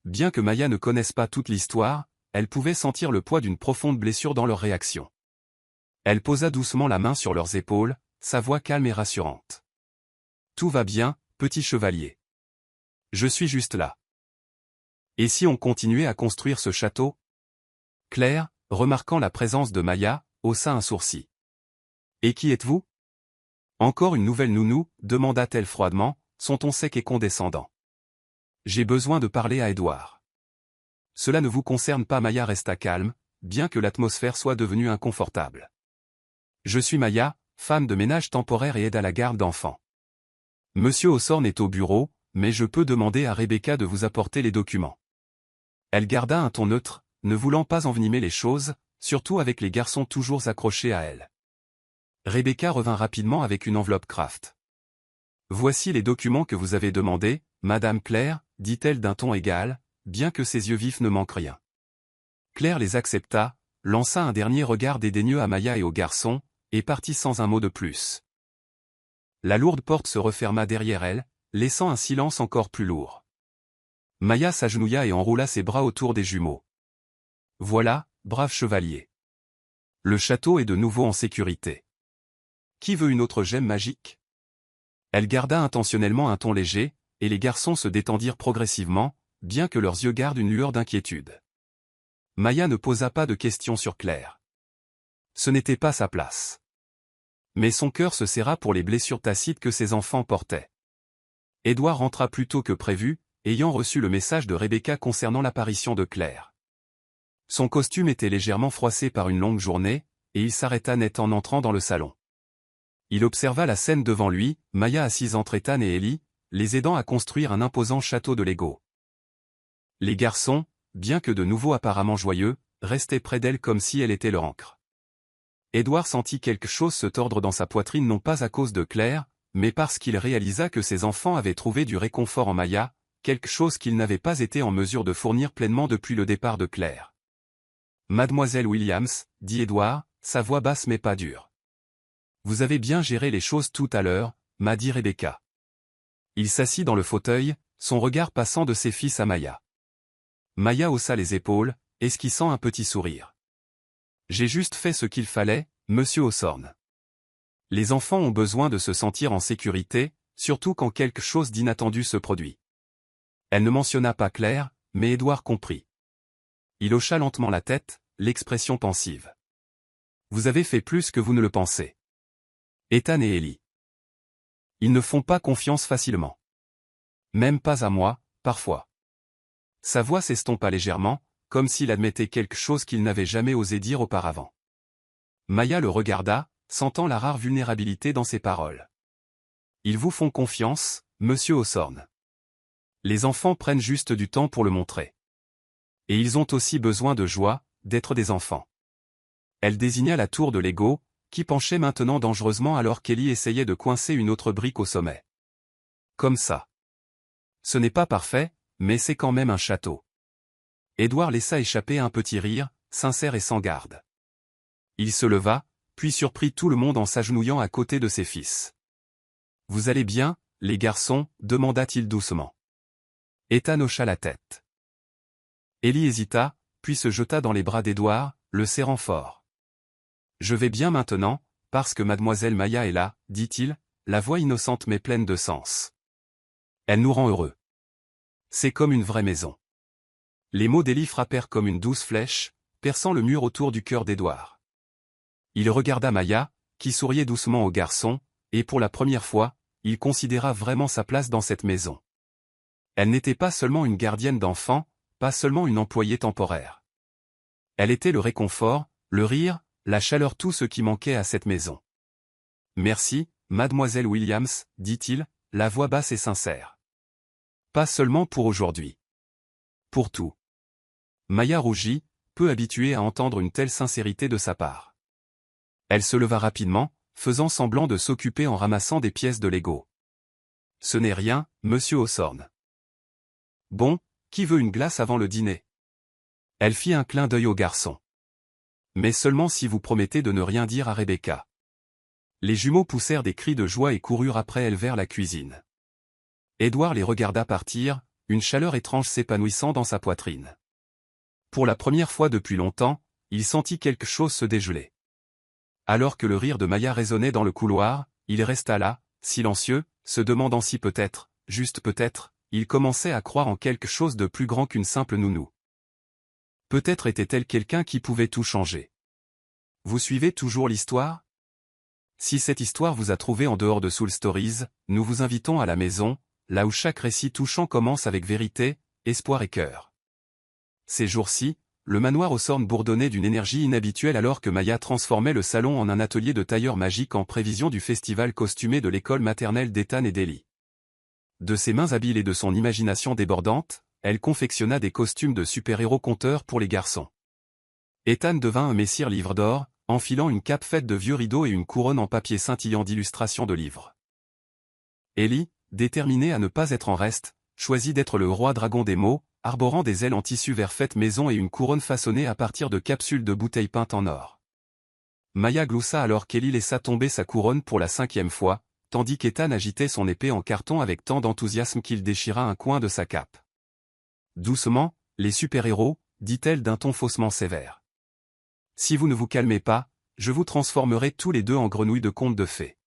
Bien que Maya ne connaisse pas toute l'histoire, elle pouvait sentir le poids d'une profonde blessure dans leur réaction. Elle posa doucement la main sur leurs épaules, sa voix calme et rassurante. « Tout va bien, petit chevalier. Je suis juste là. Et si on continuait à construire ce château ?» Claire, remarquant la présence de Maya, haussa un sourcil. « Et qui êtes-vous » Encore une nouvelle nounou, demanda-t-elle froidement, son ton sec et condescendant. « J'ai besoin de parler à Édouard. » « Cela ne vous concerne pas. » Maya resta calme, bien que l'atmosphère soit devenue inconfortable. « Je suis Maya, femme de ménage temporaire et aide à la garde d'enfants. Monsieur Hawthorne est au bureau, mais je peux demander à Rebecca de vous apporter les documents. » Elle garda un ton neutre, ne voulant pas envenimer les choses, surtout avec les garçons toujours accrochés à elle. Rebecca revint rapidement avec une enveloppe Kraft. « Voici les documents que vous avez demandés, Madame Claire, dit-elle d'un ton égal, bien que ses yeux vifs ne manquent rien. Claire les accepta, lança un dernier regard dédaigneux à Maya et au garçon, et partit sans un mot de plus. La lourde porte se referma derrière elle, laissant un silence encore plus lourd. Maya s'agenouilla et enroula ses bras autour des jumeaux. Voilà, brave chevalier. Le château est de nouveau en sécurité. Qui veut une autre gemme magique? Elle garda intentionnellement un ton léger, et les garçons se détendirent progressivement, bien que leurs yeux gardent une lueur d'inquiétude. Maya ne posa pas de questions sur Claire. Ce n'était pas sa place. Mais son cœur se serra pour les blessures tacites que ses enfants portaient. Édouard rentra plus tôt que prévu, ayant reçu le message de Rebecca concernant l'apparition de Claire. Son costume était légèrement froissé par une longue journée, et il s'arrêta net en entrant dans le salon. Il observa la scène devant lui, Maya assise entre Ethan et Ellie, les aidant à construire un imposant château de Lego. Les garçons, bien que de nouveau apparemment joyeux, restaient près d'elle comme si elle était leur ancre. Édouard sentit quelque chose se tordre dans sa poitrine non pas à cause de Claire, mais parce qu'il réalisa que ses enfants avaient trouvé du réconfort en Maya, quelque chose qu'ils n'avaient pas été en mesure de fournir pleinement depuis le départ de Claire. « Mademoiselle Williams, dit Édouard, sa voix basse mais pas dure. Vous avez bien géré les choses tout à l'heure, m'a dit Rebecca. » Il s'assit dans le fauteuil, son regard passant de ses fils à Maya. Maya haussa les épaules, esquissant un petit sourire. « J'ai juste fait ce qu'il fallait, monsieur Hawthorne. Les enfants ont besoin de se sentir en sécurité, surtout quand quelque chose d'inattendu se produit. » Elle ne mentionna pas Claire, mais Édouard comprit. Il hocha lentement la tête, l'expression pensive. « Vous avez fait plus que vous ne le pensez. » Ethan et Ellie. Ils ne font pas confiance facilement. Même pas à moi, parfois. Sa voix s'estompa légèrement, comme s'il admettait quelque chose qu'il n'avait jamais osé dire auparavant. Maya le regarda, sentant la rare vulnérabilité dans ses paroles. Ils vous font confiance, monsieur Hawthorne. Les enfants prennent juste du temps pour le montrer. Et ils ont aussi besoin de joie, d'être des enfants. Elle désigna la tour de Lego, qui penchait maintenant dangereusement alors qu'Ellie essayait de coincer une autre brique au sommet. Comme ça. Ce n'est pas parfait, mais c'est quand même un château. Édouard laissa échapper un petit rire, sincère et sans garde. Il se leva, puis surprit tout le monde en s'agenouillant à côté de ses fils. « Vous allez bien, les garçons » demanda-t-il doucement. Ethan hocha la tête. Ellie hésita, puis se jeta dans les bras d'Édouard, le serrant fort. « Je vais bien maintenant, parce que mademoiselle Maya est là, dit-il, la voix innocente mais pleine de sens. Elle nous rend heureux. C'est comme une vraie maison. » Les mots d'Ellie frappèrent comme une douce flèche, perçant le mur autour du cœur d'Édouard. Il regarda Maya, qui souriait doucement au garçon, et pour la première fois, il considéra vraiment sa place dans cette maison. Elle n'était pas seulement une gardienne d'enfants, pas seulement une employée temporaire. Elle était le réconfort, le rire, la chaleur, tout ce qui manquait à cette maison. « Merci, mademoiselle Williams, dit-il, la voix basse et sincère. Pas seulement pour aujourd'hui. Pour tout. » Maya rougit, peu habituée à entendre une telle sincérité de sa part. Elle se leva rapidement, faisant semblant de s'occuper en ramassant des pièces de Lego. « Ce n'est rien, monsieur Hawthorne. »« Bon, qui veut une glace avant le dîner ?» Elle fit un clin d'œil au garçon. « Mais seulement si vous promettez de ne rien dire à Rebecca. » Les jumeaux poussèrent des cris de joie et coururent après elle vers la cuisine. Édouard les regarda partir, une chaleur étrange s'épanouissant dans sa poitrine. Pour la première fois depuis longtemps, il sentit quelque chose se dégeler. Alors que le rire de Maya résonnait dans le couloir, il resta là, silencieux, se demandant si peut-être, juste peut-être, il commençait à croire en quelque chose de plus grand qu'une simple nounou. Peut-être était-elle quelqu'un qui pouvait tout changer. Vous suivez toujours l'histoire? Si cette histoire vous a trouvé en dehors de Soul Stories, nous vous invitons à la maison, là où chaque récit touchant commence avec vérité, espoir et cœur. Ces jours-ci, le manoir Hawthorne bourdonnait d'une énergie inhabituelle alors que Maya transformait le salon en un atelier de tailleur magique en prévision du festival costumé de l'école maternelle d'Ethan et d'Ellie. De ses mains habiles et de son imagination débordante, elle confectionna des costumes de super-héros conteurs pour les garçons. Ethan devint un messire livre d'or, enfilant une cape faite de vieux rideaux et une couronne en papier scintillant d'illustrations de livres. Ellie, déterminée à ne pas être en reste, choisit d'être le roi dragon des mots, arborant des ailes en tissu vert faites maison et une couronne façonnée à partir de capsules de bouteilles peintes en or. Maya gloussa alors qu'Ellie laissa tomber sa couronne pour la 5e fois, tandis qu'Ethan agitait son épée en carton avec tant d'enthousiasme qu'il déchira un coin de sa cape. Doucement, les super-héros, dit-elle d'un ton faussement sévère. Si vous ne vous calmez pas, je vous transformerai tous les deux en grenouilles de conte de fées.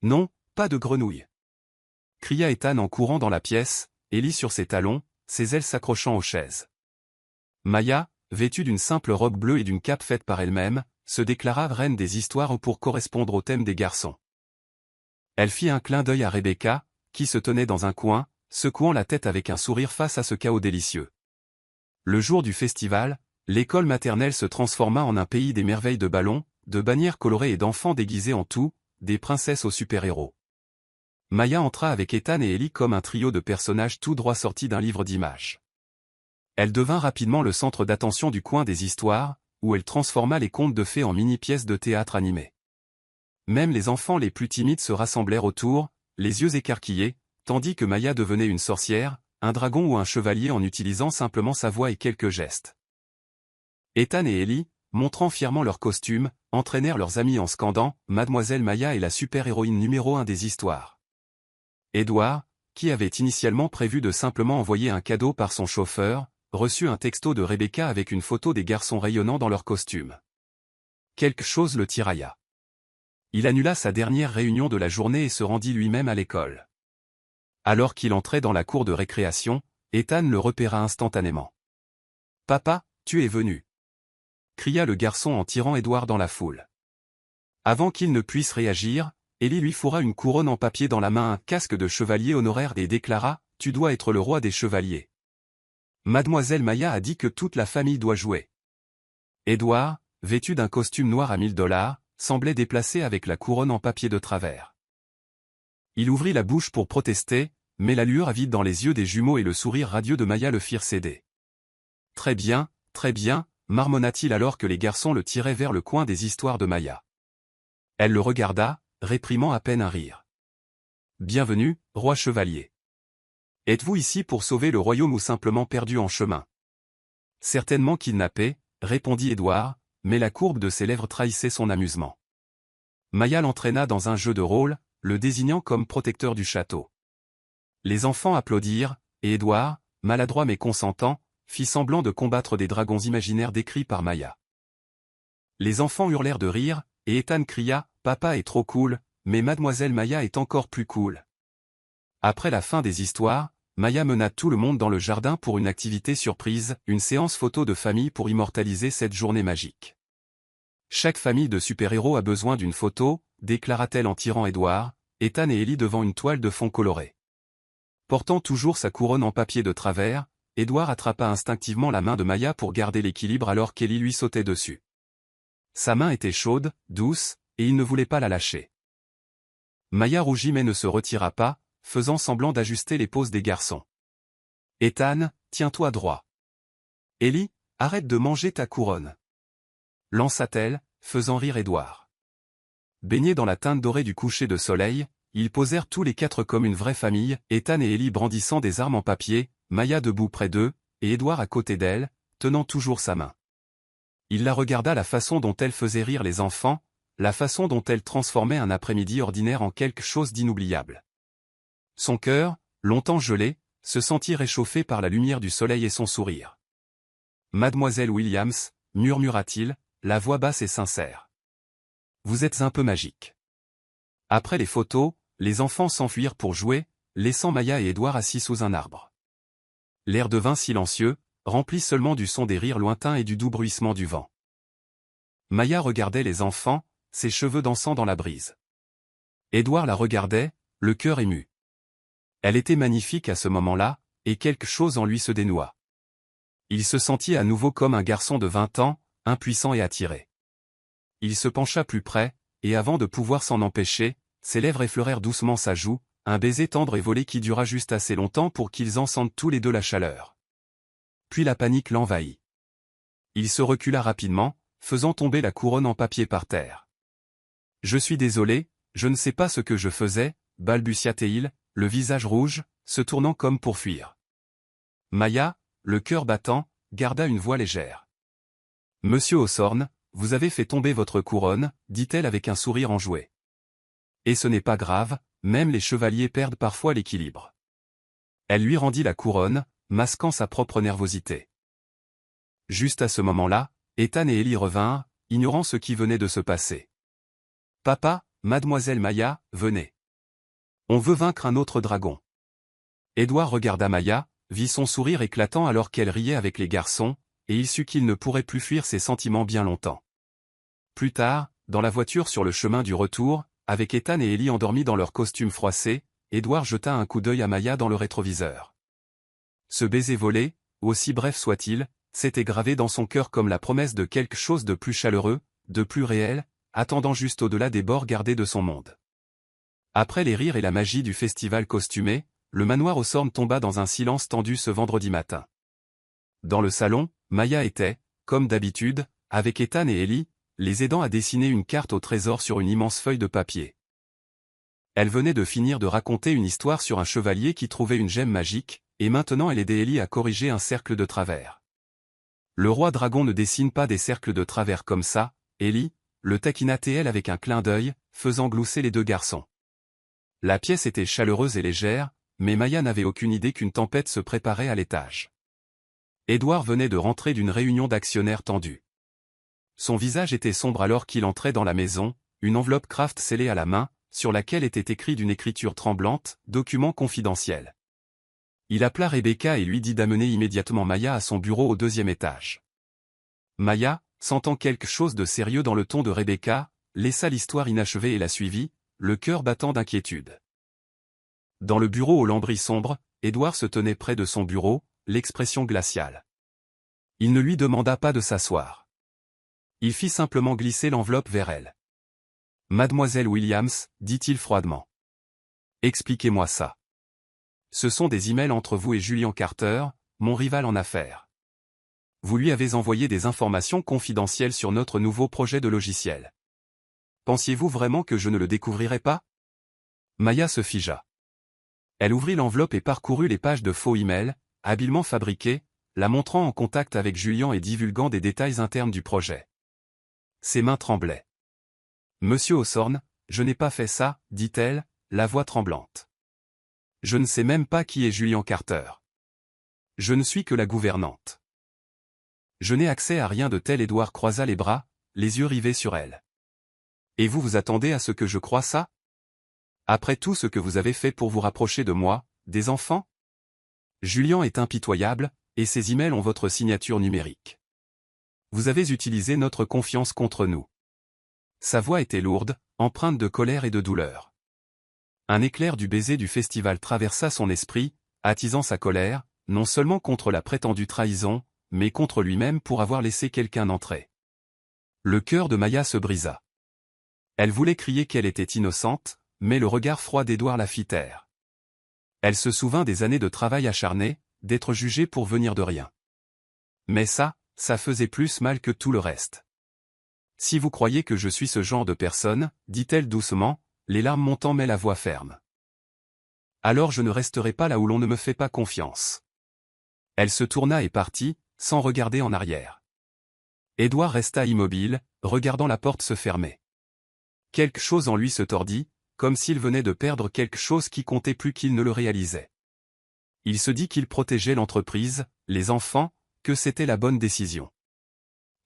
Non, pas de grenouilles, cria Ethan en courant dans la pièce, Ellie sur ses talons, ses ailes s'accrochant aux chaises. Maya, vêtue d'une simple robe bleue et d'une cape faite par elle-même, se déclara reine des histoires pour correspondre au thème des garçons. Elle fit un clin d'œil à Rebecca, qui se tenait dans un coin, secouant la tête avec un sourire face à ce chaos délicieux. Le jour du festival, l'école maternelle se transforma en un pays des merveilles de ballons, de bannières colorées et d'enfants déguisés en tout, des princesses aux super-héros. Maya entra avec Ethan et Ellie comme un trio de personnages tout droit sortis d'un livre d'images. Elle devint rapidement le centre d'attention du coin des histoires, où elle transforma les contes de fées en mini-pièces de théâtre animées. Même les enfants les plus timides se rassemblèrent autour, les yeux écarquillés, tandis que Maya devenait une sorcière, un dragon ou un chevalier en utilisant simplement sa voix et quelques gestes. Ethan et Ellie, montrant fièrement leurs costumes, entraînèrent leurs amis en scandant « Mademoiselle Maya est la super-héroïne numéro 1 des histoires ». Édouard, qui avait initialement prévu de simplement envoyer un cadeau par son chauffeur, reçut un texto de Rebecca avec une photo des garçons rayonnant dans leurs costumes. Quelque chose le tirailla. Il annula sa dernière réunion de la journée et se rendit lui-même à l'école. Alors qu'il entrait dans la cour de récréation, Ethan le repéra instantanément. « Papa, tu es venu !» cria le garçon en tirant Édouard dans la foule. Avant qu'il ne puisse réagir, Ellie lui fourra une couronne en papier dans la main, un casque de chevalier honoraire et déclara « Tu dois être le roi des chevaliers. Mademoiselle Maya a dit que toute la famille doit jouer. » Édouard, vêtu d'un costume noir à $1000, semblait déplacé avec la couronne en papier de travers. Il ouvrit la bouche pour protester, mais la lueur avide dans les yeux des jumeaux et le sourire radieux de Maya le firent céder. « Très bien, marmonna-t-il alors que les garçons le tiraient vers le coin des histoires de Maya. Elle le regarda, réprimant à peine un rire. « Bienvenue, roi chevalier. Êtes-vous ici pour sauver le royaume ou simplement perdu en chemin ?»« Certainement kidnappé, » répondit Édouard, mais la courbe de ses lèvres trahissait son amusement. Maya l'entraîna dans un jeu de rôle, le désignant comme protecteur du château. Les enfants applaudirent, et Édouard, maladroit mais consentant, fit semblant de combattre des dragons imaginaires décrits par Maya. Les enfants hurlèrent de rire, et Ethan cria « Papa est trop cool, mais Mademoiselle Maya est encore plus cool ». Après la fin des histoires, Maya mena tout le monde dans le jardin pour une activité surprise, une séance photo de famille pour immortaliser cette journée magique. Chaque famille de super-héros a besoin d'une photo, déclara-t-elle en tirant Édouard, Ethan et Ellie devant une toile de fond colorée. Portant toujours sa couronne en papier de travers, Édouard attrapa instinctivement la main de Maya pour garder l'équilibre alors qu'Ellie lui sautait dessus. Sa main était chaude, douce, et il ne voulait pas la lâcher. Maya rougit mais ne se retira pas, faisant semblant d'ajuster les poses des garçons. « Ethan, tiens-toi droit. »« Ellie, arrête de manger ta couronne. » lança-t-elle, faisant rire Édouard. Baignés dans la teinte dorée du coucher de soleil, ils posèrent tous les quatre comme une vraie famille, Ethan et Ellie brandissant des armes en papier, Maya debout près d'eux, et Édouard à côté d'elle, tenant toujours sa main. Il la regarda la façon dont elle faisait rire les enfants, la façon dont elle transformait un après-midi ordinaire en quelque chose d'inoubliable. Son cœur, longtemps gelé, se sentit réchauffé par la lumière du soleil et son sourire. « Mademoiselle Williams, » murmura-t-il, la voix basse et sincère. « Vous êtes un peu magique. » Après les photos, les enfants s'enfuirent pour jouer, laissant Maya et Édouard assis sous un arbre. L'air devint silencieux, rempli seulement du son des rires lointains et du doux bruissement du vent. Maya regardait les enfants, ses cheveux dansant dans la brise. Édouard la regardait, le cœur ému. Elle était magnifique à ce moment-là, et quelque chose en lui se dénoua. Il se sentit à nouveau comme un garçon de 20 ans, impuissant et attiré. Il se pencha plus près, et avant de pouvoir s'en empêcher, ses lèvres effleurèrent doucement sa joue, un baiser tendre et volé qui dura juste assez longtemps pour qu'ils en sentent tous les deux la chaleur. Puis la panique l'envahit. Il se recula rapidement, faisant tomber la couronne en papier par terre. « Je suis désolé, je ne sais pas ce que je faisais, » balbutia-t-il, le visage rouge, se tournant comme pour fuir. Maya, le cœur battant, garda une voix légère. « Monsieur Hawthorne, vous avez fait tomber votre couronne, » dit-elle avec un sourire enjoué. « Et ce n'est pas grave, même les chevaliers perdent parfois l'équilibre. » Elle lui rendit la couronne, masquant sa propre nervosité. Juste à ce moment-là, Ethan et Ellie revinrent, ignorant ce qui venait de se passer. « Papa, mademoiselle Maya, venez. On veut vaincre un autre dragon. » Édouard regarda Maya, vit son sourire éclatant alors qu'elle riait avec les garçons, et il sut qu'il ne pourrait plus fuir ses sentiments bien longtemps. Plus tard, dans la voiture sur le chemin du retour, avec Ethan et Ellie endormis dans leurs costumes froissés, Édouard jeta un coup d'œil à Maya dans le rétroviseur. Ce baiser volé, aussi bref soit-il, s'était gravé dans son cœur comme la promesse de quelque chose de plus chaleureux, de plus réel, attendant juste au-delà des bords gardés de son monde. Après les rires et la magie du festival costumé, le manoir aux Sornes tomba dans un silence tendu ce vendredi matin. Dans le salon, Maya était, comme d'habitude, avec Ethan et Ellie, les aidant à dessiner une carte au trésor sur une immense feuille de papier. Elle venait de finir de raconter une histoire sur un chevalier qui trouvait une gemme magique, et maintenant elle aidait Ellie à corriger un cercle de travers. Le roi dragon ne dessine pas des cercles de travers comme ça, Ellie, le taquina-t-elle avec un clin d'œil, faisant glousser les deux garçons. La pièce était chaleureuse et légère, mais Maya n'avait aucune idée qu'une tempête se préparait à l'étage. Édouard venait de rentrer d'une réunion d'actionnaires tendus. Son visage était sombre alors qu'il entrait dans la maison, une enveloppe craft scellée à la main, sur laquelle était écrit d'une écriture tremblante, « Document confidentiel ». Il appela Rebecca et lui dit d'amener immédiatement Maya à son bureau au 2e étage. Maya, sentant quelque chose de sérieux dans le ton de Rebecca, laissa l'histoire inachevée et la suivit, le cœur battant d'inquiétude. Dans le bureau aux lambris sombres, Édouard se tenait près de son bureau, l'expression glaciale. Il ne lui demanda pas de s'asseoir. Il fit simplement glisser l'enveloppe vers elle. « Mademoiselle Williams, dit-il froidement. Expliquez-moi ça. Ce sont des emails entre vous et Julian Carter, mon rival en affaires. Vous lui avez envoyé des informations confidentielles sur notre nouveau projet de logiciel. Pensiez-vous vraiment que je ne le découvrirais pas ?» Maya se figea. Elle ouvrit l'enveloppe et parcourut les pages de faux emails, habilement fabriqués, la montrant en contact avec Julian et divulguant des détails internes du projet. Ses mains tremblaient. « Monsieur Osorn, je n'ai pas fait ça, dit-elle, la voix tremblante. Je ne sais même pas qui est Julian Carter. Je ne suis que la gouvernante. Je n'ai accès à rien de tel. » Édouard croisa les bras, les yeux rivés sur elle. « Et vous vous attendez à ce que je croie ça? Après tout ce que vous avez fait pour vous rapprocher de moi, des enfants? Julian est impitoyable, et ses emails ont votre signature numérique. Vous avez utilisé notre confiance contre nous. » Sa voix était lourde, empreinte de colère et de douleur. Un éclair du baiser du festival traversa son esprit, attisant sa colère, non seulement contre la prétendue trahison, mais contre lui-même pour avoir laissé quelqu'un entrer. Le cœur de Maya se brisa. Elle voulait crier qu'elle était innocente, mais le regard froid d'Édouard la fit taire. Elle se souvint des années de travail acharné, d'être jugée pour venir de rien. Mais ça faisait plus mal que tout le reste. « Si vous croyez que je suis ce genre de personne, dit-elle doucement, les larmes montant mais la voix ferme. Alors je ne resterai pas là où l'on ne me fait pas confiance. » Elle se tourna et partit, sans regarder en arrière. Édouard resta immobile, regardant la porte se fermer. Quelque chose en lui se tordit, comme s'il venait de perdre quelque chose qui comptait plus qu'il ne le réalisait. Il se dit qu'il protégeait l'entreprise, les enfants, que c'était la bonne décision.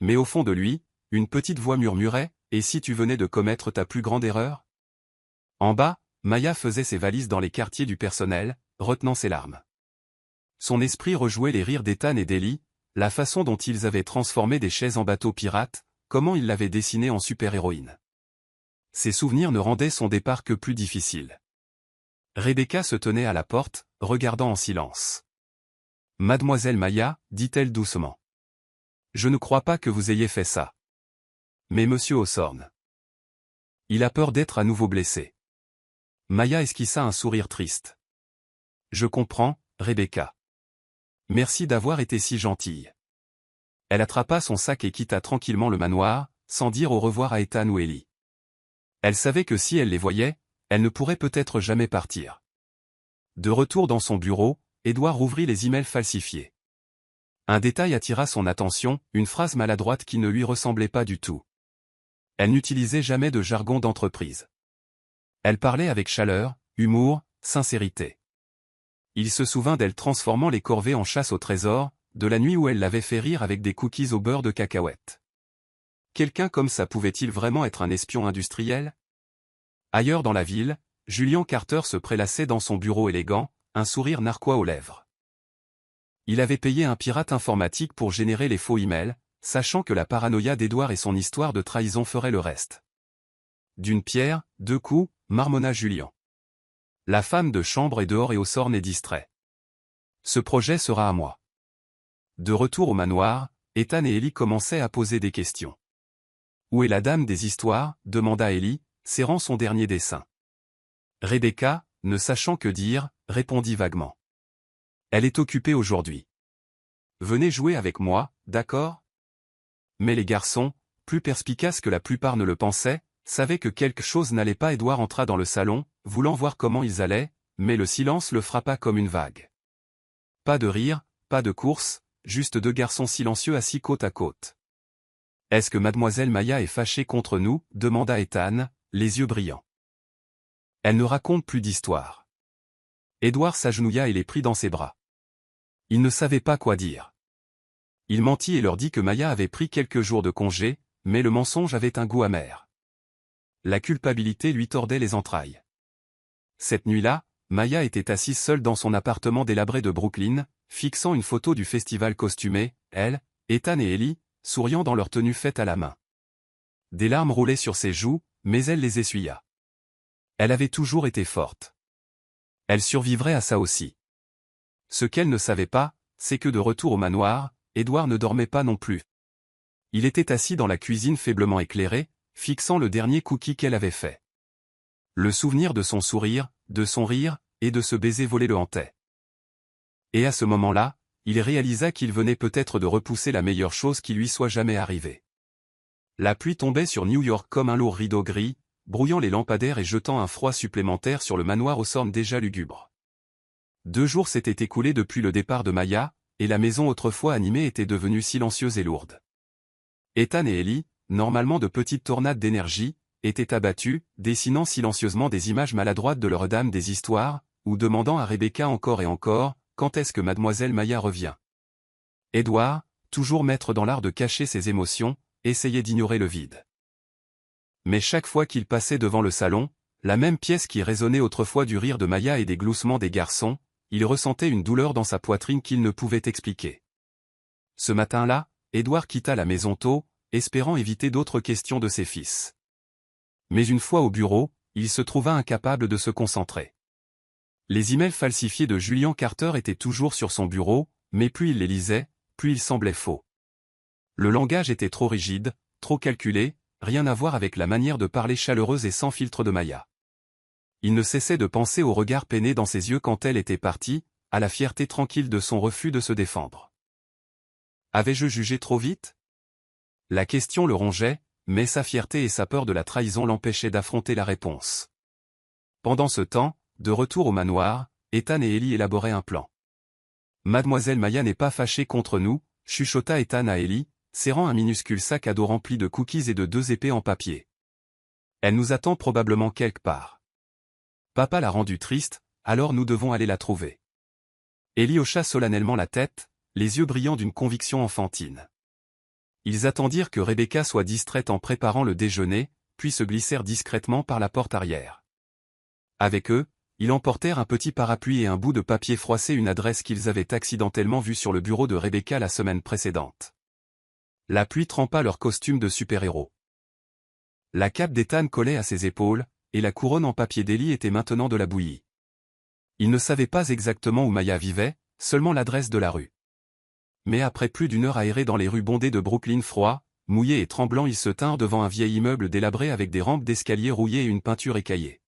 Mais au fond de lui, une petite voix murmurait, « Et si tu venais de commettre ta plus grande erreur ?» En bas, Maya faisait ses valises dans les quartiers du personnel, retenant ses larmes. Son esprit rejouait les rires d'Ethan et d'Ellie, la façon dont ils avaient transformé des chaises en bateaux pirates, comment ils l'avaient dessinée en super-héroïne. Ses souvenirs ne rendaient son départ que plus difficile. Rebecca se tenait à la porte, regardant en silence. « Mademoiselle Maya, dit-elle doucement. Je ne crois pas que vous ayez fait ça. Mais monsieur Osorn. Il a peur d'être à nouveau blessé. » Maya esquissa un sourire triste. « Je comprends, Rebecca. Merci d'avoir été si gentille. » Elle attrapa son sac et quitta tranquillement le manoir, sans dire au revoir à Ethan ou Ellie. Elle savait que si elle les voyait, elle ne pourrait peut-être jamais partir. De retour dans son bureau, Édouard ouvrit les emails falsifiés. Un détail attira son attention, une phrase maladroite qui ne lui ressemblait pas du tout. Elle n'utilisait jamais de jargon d'entreprise. Elle parlait avec chaleur, humour, sincérité. Il se souvint d'elle transformant les corvées en chasse au trésor, de la nuit où elle l'avait fait rire avec des cookies au beurre de cacahuète. Quelqu'un comme ça pouvait-il vraiment être un espion industriel? Ailleurs dans la ville, Julian Carter se prélassait dans son bureau élégant, un sourire narquois aux lèvres. Il avait payé un pirate informatique pour générer les faux emails, sachant que la paranoïa d'Edward et son histoire de trahison feraient le reste. D'une pierre, deux coups, marmonna Julian. La femme de chambre est dehors et Hawthorne est distrait. Ce projet sera à moi. De retour au manoir, Ethan et Ellie commençaient à poser des questions. Où est la dame des histoires? Demanda Ellie, serrant son dernier dessin. Rebecca, ne sachant que dire, répondit vaguement. Elle est occupée aujourd'hui. Venez jouer avec moi, d'accord? Mais les garçons, plus perspicaces que la plupart ne le pensaient, savaient que quelque chose n'allait pas. Edward entra dans le salon, voulant voir comment ils allaient, mais le silence le frappa comme une vague. Pas de rire, pas de course, juste deux garçons silencieux assis côte à côte. « Est-ce que mademoiselle Maya est fâchée contre nous ?» demanda Ethan, les yeux brillants. Elle ne raconte plus d'histoire. Edward s'agenouilla et les prit dans ses bras. Il ne savait pas quoi dire. Il mentit et leur dit que Maya avait pris quelques jours de congé, mais le mensonge avait un goût amer. La culpabilité lui tordait les entrailles. Cette nuit-là, Maya était assise seule dans son appartement délabré de Brooklyn, fixant une photo du festival costumé, elle, Ethan et Ellie, souriant dans leur tenue faite à la main. Des larmes roulaient sur ses joues, mais elle les essuya. Elle avait toujours été forte. Elle survivrait à ça aussi. Ce qu'elle ne savait pas, c'est que de retour au manoir, Edward ne dormait pas non plus. Il était assis dans la cuisine faiblement éclairée, fixant le dernier cookie qu'elle avait fait. Le souvenir de son sourire, de son rire, et de ce baiser volé le hantait. Et à ce moment-là, il réalisa qu'il venait peut-être de repousser la meilleure chose qui lui soit jamais arrivée. La pluie tombait sur New York comme un lourd rideau gris, brouillant les lampadaires et jetant un froid supplémentaire sur le manoir Hawthorne déjà lugubre. 2 jours s'étaient écoulés depuis le départ de Maya, et la maison autrefois animée était devenue silencieuse et lourde. Ethan et Ellie, normalement de petites tornades d'énergie, étaient abattus, dessinant silencieusement des images maladroites de leur dame des histoires, ou demandant à Rebecca encore et encore, quand est-ce que mademoiselle Maya revient. Edward, toujours maître dans l'art de cacher ses émotions, essayait d'ignorer le vide. Mais chaque fois qu'il passait devant le salon, la même pièce qui résonnait autrefois du rire de Maya et des gloussements des garçons, il ressentait une douleur dans sa poitrine qu'il ne pouvait expliquer. Ce matin-là, Edward quitta la maison tôt, espérant éviter d'autres questions de ses fils. Mais une fois au bureau, il se trouva incapable de se concentrer. Les emails falsifiés de Julian Carter étaient toujours sur son bureau, mais plus il les lisait, plus ils semblaient faux. Le langage était trop rigide, trop calculé, rien à voir avec la manière de parler chaleureuse et sans filtre de Maya. Il ne cessait de penser au regard peiné dans ses yeux quand elle était partie, à la fierté tranquille de son refus de se défendre. Avais-je jugé trop vite? La question le rongeait, mais sa fierté et sa peur de la trahison l'empêchaient d'affronter la réponse. Pendant ce temps, de retour au manoir, Ethan et Ellie élaboraient un plan. Mademoiselle Maya n'est pas fâchée contre nous, chuchota Ethan à Ellie, serrant un minuscule sac à dos rempli de cookies et de 2 épées en papier. Elle nous attend probablement quelque part. Papa l'a rendue triste, alors nous devons aller la trouver. Ellie hocha solennellement la tête, les yeux brillants d'une conviction enfantine. Ils attendirent que Rebecca soit distraite en préparant le déjeuner, puis se glissèrent discrètement par la porte arrière. Avec eux, ils emportèrent un petit parapluie et un bout de papier froissé, une adresse qu'ils avaient accidentellement vue sur le bureau de Rebecca la semaine précédente. La pluie trempa leur costume de super-héros. La cape d'Ethan collait à ses épaules, et la couronne en papier d'Ellie était maintenant de la bouillie. Ils ne savaient pas exactement où Maya vivait, seulement l'adresse de la rue. Mais après plus d'1 heure aérée dans les rues bondées de Brooklyn froid, mouillés et tremblants, ils se tinrent devant un vieil immeuble délabré avec des rampes d'escalier rouillées et une peinture écaillée.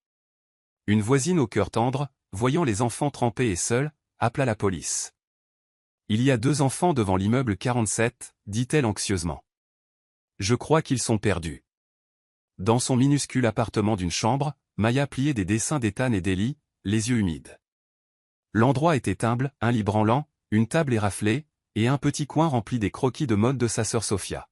Une voisine au cœur tendre, voyant les enfants trempés et seuls, appela la police. « Il y a 2 enfants devant l'immeuble 47, dit-elle anxieusement. Je crois qu'ils sont perdus. » Dans son minuscule appartement d'une chambre, Maya pliait des dessins d'Ethan et d'Ellie, les yeux humides. L'endroit était humble, un lit branlant, une table éraflée, et un petit coin rempli des croquis de mode de sa sœur Sophia.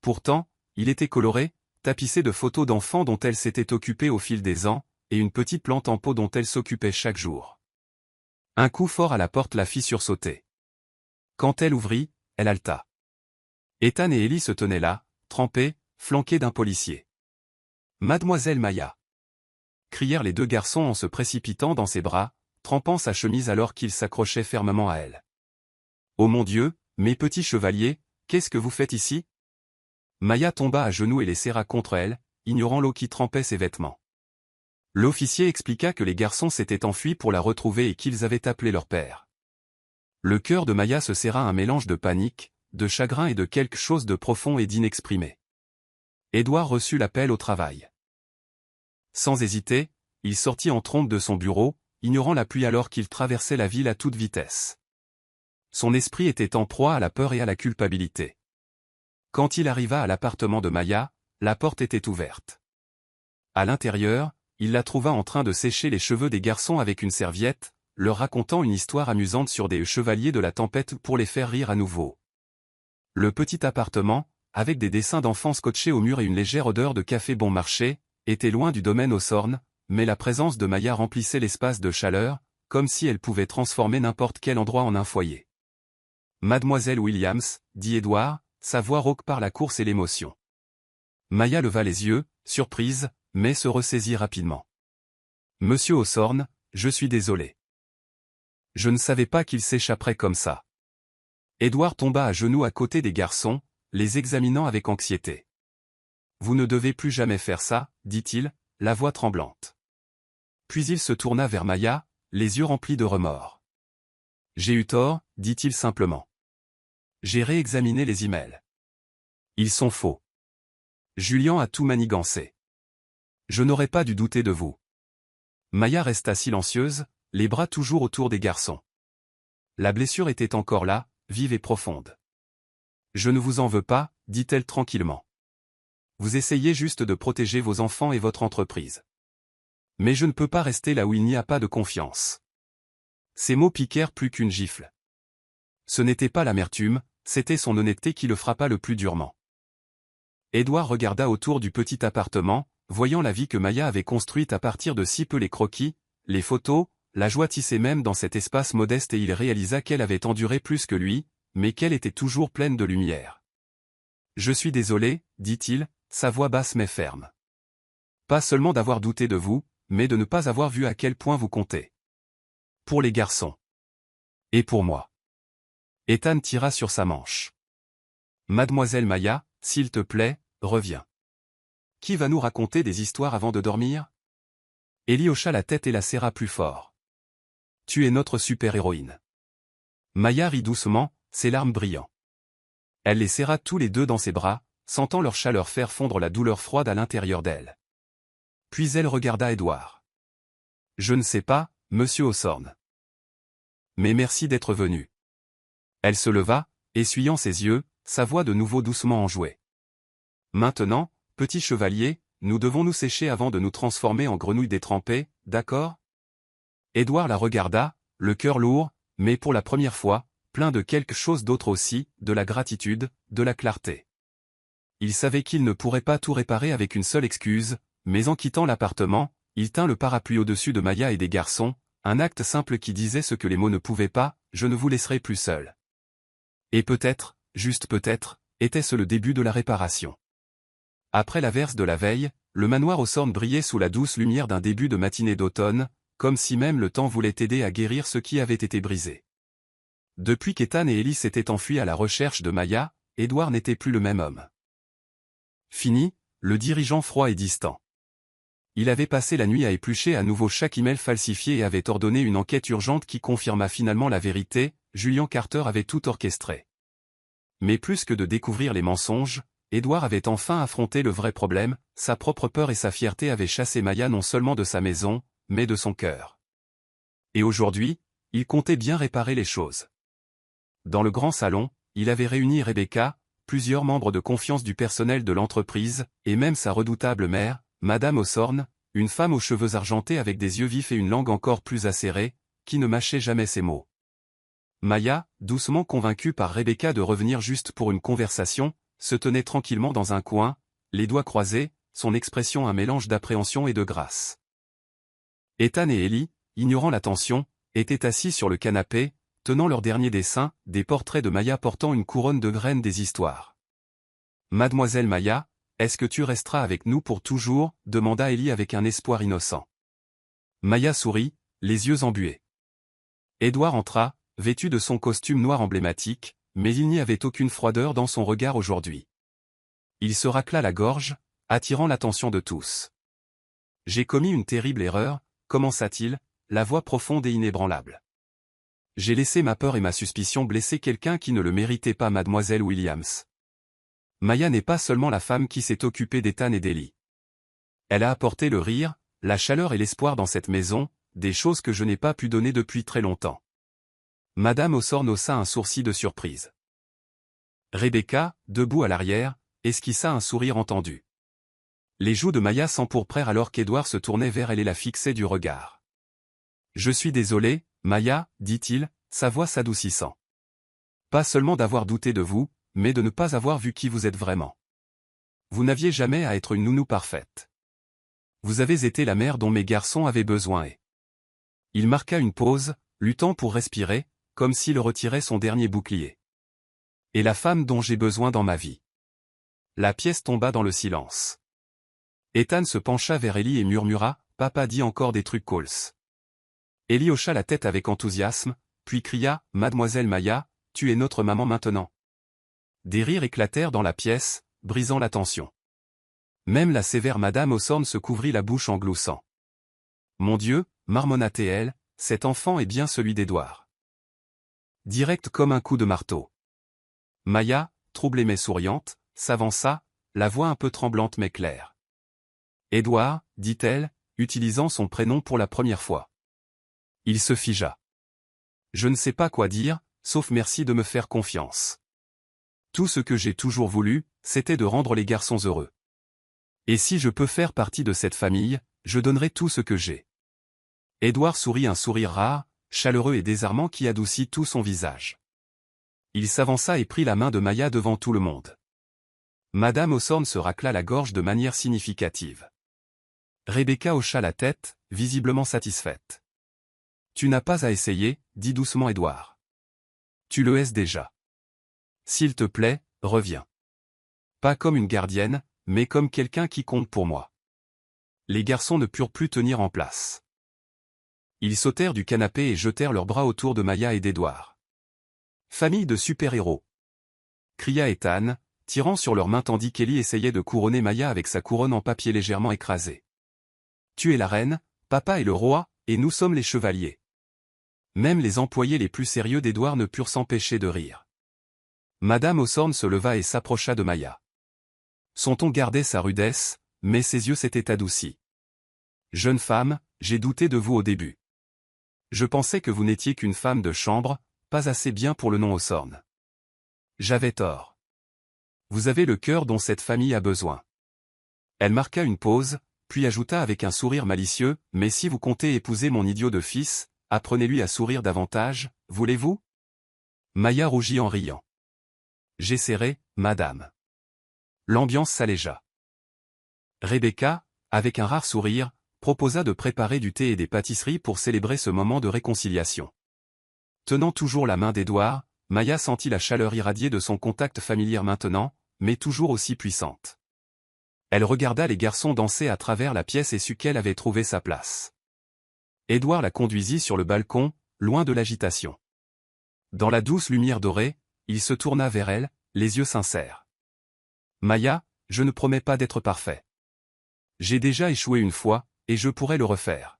Pourtant, il était coloré, tapissé de photos d'enfants dont elle s'était occupée au fil des ans, et une petite plante en pot dont elle s'occupait chaque jour. Un coup fort à la porte la fit sursauter. Quand elle ouvrit, elle halta. Ethan et Ellie se tenaient là, trempés, flanqués d'un policier. « Mademoiselle Maya !» crièrent les deux garçons en se précipitant dans ses bras, trempant sa chemise alors qu'il s'accrochait fermement à elle. « Oh mon Dieu, mes petits chevaliers, qu'est-ce que vous faites ici ?» Maya tomba à genoux et les serra contre elle, ignorant l'eau qui trempait ses vêtements. L'officier expliqua que les garçons s'étaient enfuis pour la retrouver et qu'ils avaient appelé leur père. Le cœur de Maya se serra un mélange de panique, de chagrin et de quelque chose de profond et d'inexprimé. Édouard reçut l'appel au travail. Sans hésiter, il sortit en trombe de son bureau, ignorant la pluie alors qu'il traversait la ville à toute vitesse. Son esprit était en proie à la peur et à la culpabilité. Quand il arriva à l'appartement de Maya, la porte était ouverte. À l'intérieur, il la trouva en train de sécher les cheveux des garçons avec une serviette, leur racontant une histoire amusante sur des chevaliers de la tempête pour les faire rire à nouveau. Le petit appartement, avec des dessins d'enfants scotchés au mur et une légère odeur de café bon marché, était loin du domaine Hawthorne, mais la présence de Maya remplissait l'espace de chaleur, comme si elle pouvait transformer n'importe quel endroit en un foyer. « Mademoiselle Williams », dit Édouard, sa voix rauque par la course et l'émotion. Maya leva les yeux, surprise, mais se ressaisit rapidement. « Monsieur Hawthorne, je suis désolé. Je ne savais pas qu'il s'échapperait comme ça. » Édouard tomba à genoux à côté des garçons, les examinant avec anxiété. « Vous ne devez plus jamais faire ça, dit-il, la voix tremblante. Puis il se tourna vers Maya, les yeux remplis de remords. « J'ai eu tort, dit-il simplement. J'ai réexaminé les emails. Ils sont faux. Julien a tout manigancé. Je n'aurais pas dû douter de vous. » Maya resta silencieuse, les bras toujours autour des garçons. La blessure était encore là, vive et profonde. « Je ne vous en veux pas, dit-elle tranquillement. Vous essayez juste de protéger vos enfants et votre entreprise. Mais je ne peux pas rester là où il n'y a pas de confiance. » Ces mots piquèrent plus qu'une gifle. Ce n'était pas l'amertume, c'était son honnêteté qui le frappa le plus durement. Édouard regarda autour du petit appartement, voyant la vie que Maya avait construite à partir de si peu, les croquis, les photos, la joie tissée même dans cet espace modeste, et il réalisa qu'elle avait enduré plus que lui, mais qu'elle était toujours pleine de lumière. « Je suis désolé, dit-il, sa voix basse mais ferme. Pas seulement d'avoir douté de vous, mais de ne pas avoir vu à quel point vous comptez. Pour les garçons. Et pour moi. » Ethan tira sur sa manche. « Mademoiselle Maya, s'il te plaît, reviens. Qui va nous raconter des histoires avant de dormir ?» Ellie hocha la tête et la serra plus fort. « Tu es notre super-héroïne. » Maya rit doucement, ses larmes brillant. Elle les serra tous les deux dans ses bras, sentant leur chaleur faire fondre la douleur froide à l'intérieur d'elle. Puis elle regarda Édouard. « Je ne sais pas, monsieur Hawthorne. Mais merci d'être venu. » Elle se leva, essuyant ses yeux, sa voix de nouveau doucement enjouée. « Maintenant, petit chevalier, nous devons nous sécher avant de nous transformer en grenouilles détrempées, d'accord ?» Édouard la regarda, le cœur lourd, mais pour la première fois, plein de quelque chose d'autre aussi, de la gratitude, de la clarté. Il savait qu'il ne pourrait pas tout réparer avec une seule excuse, mais en quittant l'appartement, il tint le parapluie au-dessus de Maya et des garçons, un acte simple qui disait ce que les mots ne pouvaient pas, « Je ne vous laisserai plus seul. » Et peut-être, juste peut-être, était-ce le début de la réparation. Après l'averse de la veille, le manoir Hawthorne brillait sous la douce lumière d'un début de matinée d'automne, comme si même le temps voulait aider à guérir ce qui avait été brisé. Depuis qu'Ethan et Ellie s'étaient enfuis à la recherche de Maya, Édouard n'était plus le même homme. Fini, le dirigeant froid et distant. Il avait passé la nuit à éplucher à nouveau chaque email falsifié et avait ordonné une enquête urgente qui confirma finalement la vérité, Julian Carter avait tout orchestré. Mais plus que de découvrir les mensonges, Édouard avait enfin affronté le vrai problème, sa propre peur et sa fierté avaient chassé Maya non seulement de sa maison, mais de son cœur. Et aujourd'hui, il comptait bien réparer les choses. Dans le grand salon, il avait réuni Rebecca, plusieurs membres de confiance du personnel de l'entreprise, et même sa redoutable mère, Madame Hawthorne, une femme aux cheveux argentés avec des yeux vifs et une langue encore plus acérée, qui ne mâchait jamais ses mots. Maya, doucement convaincue par Rebecca de revenir juste pour une conversation, se tenait tranquillement dans un coin, les doigts croisés, son expression un mélange d'appréhension et de grâce. Ethan et Ellie, ignorant la tension, étaient assis sur le canapé, tenant leur dernier dessin, des portraits de Maya portant une couronne de graines des histoires. « Mademoiselle Maya, est-ce que tu resteras avec nous pour toujours ?» demanda Ellie avec un espoir innocent. Maya sourit, les yeux embués. Édouard entra, vêtu de son costume noir emblématique, mais il n'y avait aucune froideur dans son regard aujourd'hui. Il se racla la gorge, attirant l'attention de tous. « J'ai commis une terrible erreur », commença-t-il, la voix profonde et inébranlable. « J'ai laissé ma peur et ma suspicion blesser quelqu'un qui ne le méritait pas, mademoiselle Williams. Maya n'est pas seulement la femme qui s'est occupée d'Ethan et d'Ellie. Elle a apporté le rire, la chaleur et l'espoir dans cette maison, des choses que je n'ai pas pu donner depuis très longtemps. » Madame Hawthorne haussa un sourcil de surprise. Rebecca, debout à l'arrière, esquissa un sourire entendu. Les joues de Maya s'empourprèrent alors qu'Édouard se tournait vers elle et la fixait du regard. « Je suis désolé, Maya, dit-il, sa voix s'adoucissant. Pas seulement d'avoir douté de vous, mais de ne pas avoir vu qui vous êtes vraiment. Vous n'aviez jamais à être une nounou parfaite. Vous avez été la mère dont mes garçons avaient besoin et... » Il marqua une pause, luttant pour respirer, comme s'il retirait son dernier bouclier. « Et la femme dont j'ai besoin dans ma vie. » La pièce tomba dans le silence. Ethan se pencha vers Ellie et murmura, « Papa dit encore des trucs cols. » Ellie hocha la tête avec enthousiasme, puis cria, « Mademoiselle Maya, tu es notre maman maintenant. » Des rires éclatèrent dans la pièce, brisant la tension. Même la sévère Madame Hawthorne se couvrit la bouche en gloussant. « Mon Dieu, marmonna-t-elle, cet enfant est bien celui d'Édouard. » Direct comme un coup de marteau. Maya, troublée mais souriante, s'avança, la voix un peu tremblante mais claire. « Édouard, dit-elle, utilisant son prénom pour la première fois. » Il se figea. « Je ne sais pas quoi dire, sauf merci de me faire confiance. Tout ce que j'ai toujours voulu, c'était de rendre les garçons heureux. Et si je peux faire partie de cette famille, je donnerai tout ce que j'ai. » Édouard sourit un sourire rare, chaleureux et désarmant qui adoucit tout son visage. Il s'avança et prit la main de Maya devant tout le monde. Madame Hawthorne se racla la gorge de manière significative. Rebecca hocha la tête, visiblement satisfaite. « Tu n'as pas à essayer, dit doucement Édouard. Tu le es déjà. S'il te plaît, reviens. Pas comme une gardienne, mais comme quelqu'un qui compte pour moi. » Les garçons ne purent plus tenir en place. Ils sautèrent du canapé et jetèrent leurs bras autour de Maya et d'Édouard. « Famille de super-héros !» cria Ethan, tirant sur leurs mains tandis qu'Ellie essayait de couronner Maya avec sa couronne en papier légèrement écrasée. « Tu es la reine, papa est le roi, et nous sommes les chevaliers. » Même les employés les plus sérieux d'Édouard ne purent s'empêcher de rire. Madame Hawthorne se leva et s'approcha de Maya. Son ton gardait sa rudesse, mais ses yeux s'étaient adoucis. « Jeune femme, j'ai douté de vous au début. Je pensais que vous n'étiez qu'une femme de chambre, pas assez bien pour le nom Hawthorne. J'avais tort. Vous avez le cœur dont cette famille a besoin. » Elle marqua une pause, puis ajouta avec un sourire malicieux, « Mais si vous comptez épouser mon idiot de fils, apprenez-lui à sourire davantage, voulez-vous ?» Maya rougit en riant. « J'essaierai, madame. » L'ambiance s'allégea. Rebecca, avec un rare sourire, proposa de préparer du thé et des pâtisseries pour célébrer ce moment de réconciliation. Tenant toujours la main d'Édouard, Maya sentit la chaleur irradier de son contact familier maintenant, mais toujours aussi puissante. Elle regarda les garçons danser à travers la pièce et sut qu'elle avait trouvé sa place. Édouard la conduisit sur le balcon, loin de l'agitation. Dans la douce lumière dorée, il se tourna vers elle, les yeux sincères. « Maya, je ne promets pas d'être parfait. J'ai déjà échoué une fois, et je pourrais le refaire.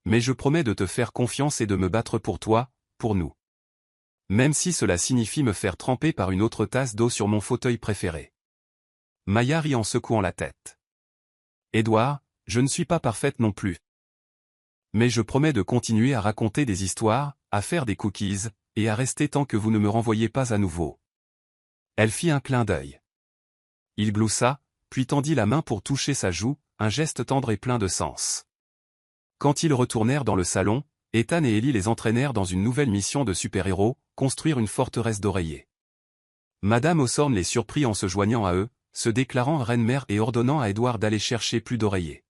Mais je promets de te faire confiance et de me battre pour toi, pour nous. Même si cela signifie me faire tremper par une autre tasse d'eau sur mon fauteuil préféré. » Maya rit en secouant la tête. « Édouard, je ne suis pas parfaite non plus. Mais je promets de continuer à raconter des histoires, à faire des cookies, et à rester tant que vous ne me renvoyez pas à nouveau. » Elle fit un clin d'œil. Il gloussa, puis tendit la main pour toucher sa joue, un geste tendre et plein de sens. Quand ils retournèrent dans le salon, Ethan et Ellie les entraînèrent dans une nouvelle mission de super-héros, construire une forteresse d'oreillers. Madame Hawthorne les surprit en se joignant à eux, se déclarant reine-mère et ordonnant à Édouard d'aller chercher plus d'oreillers.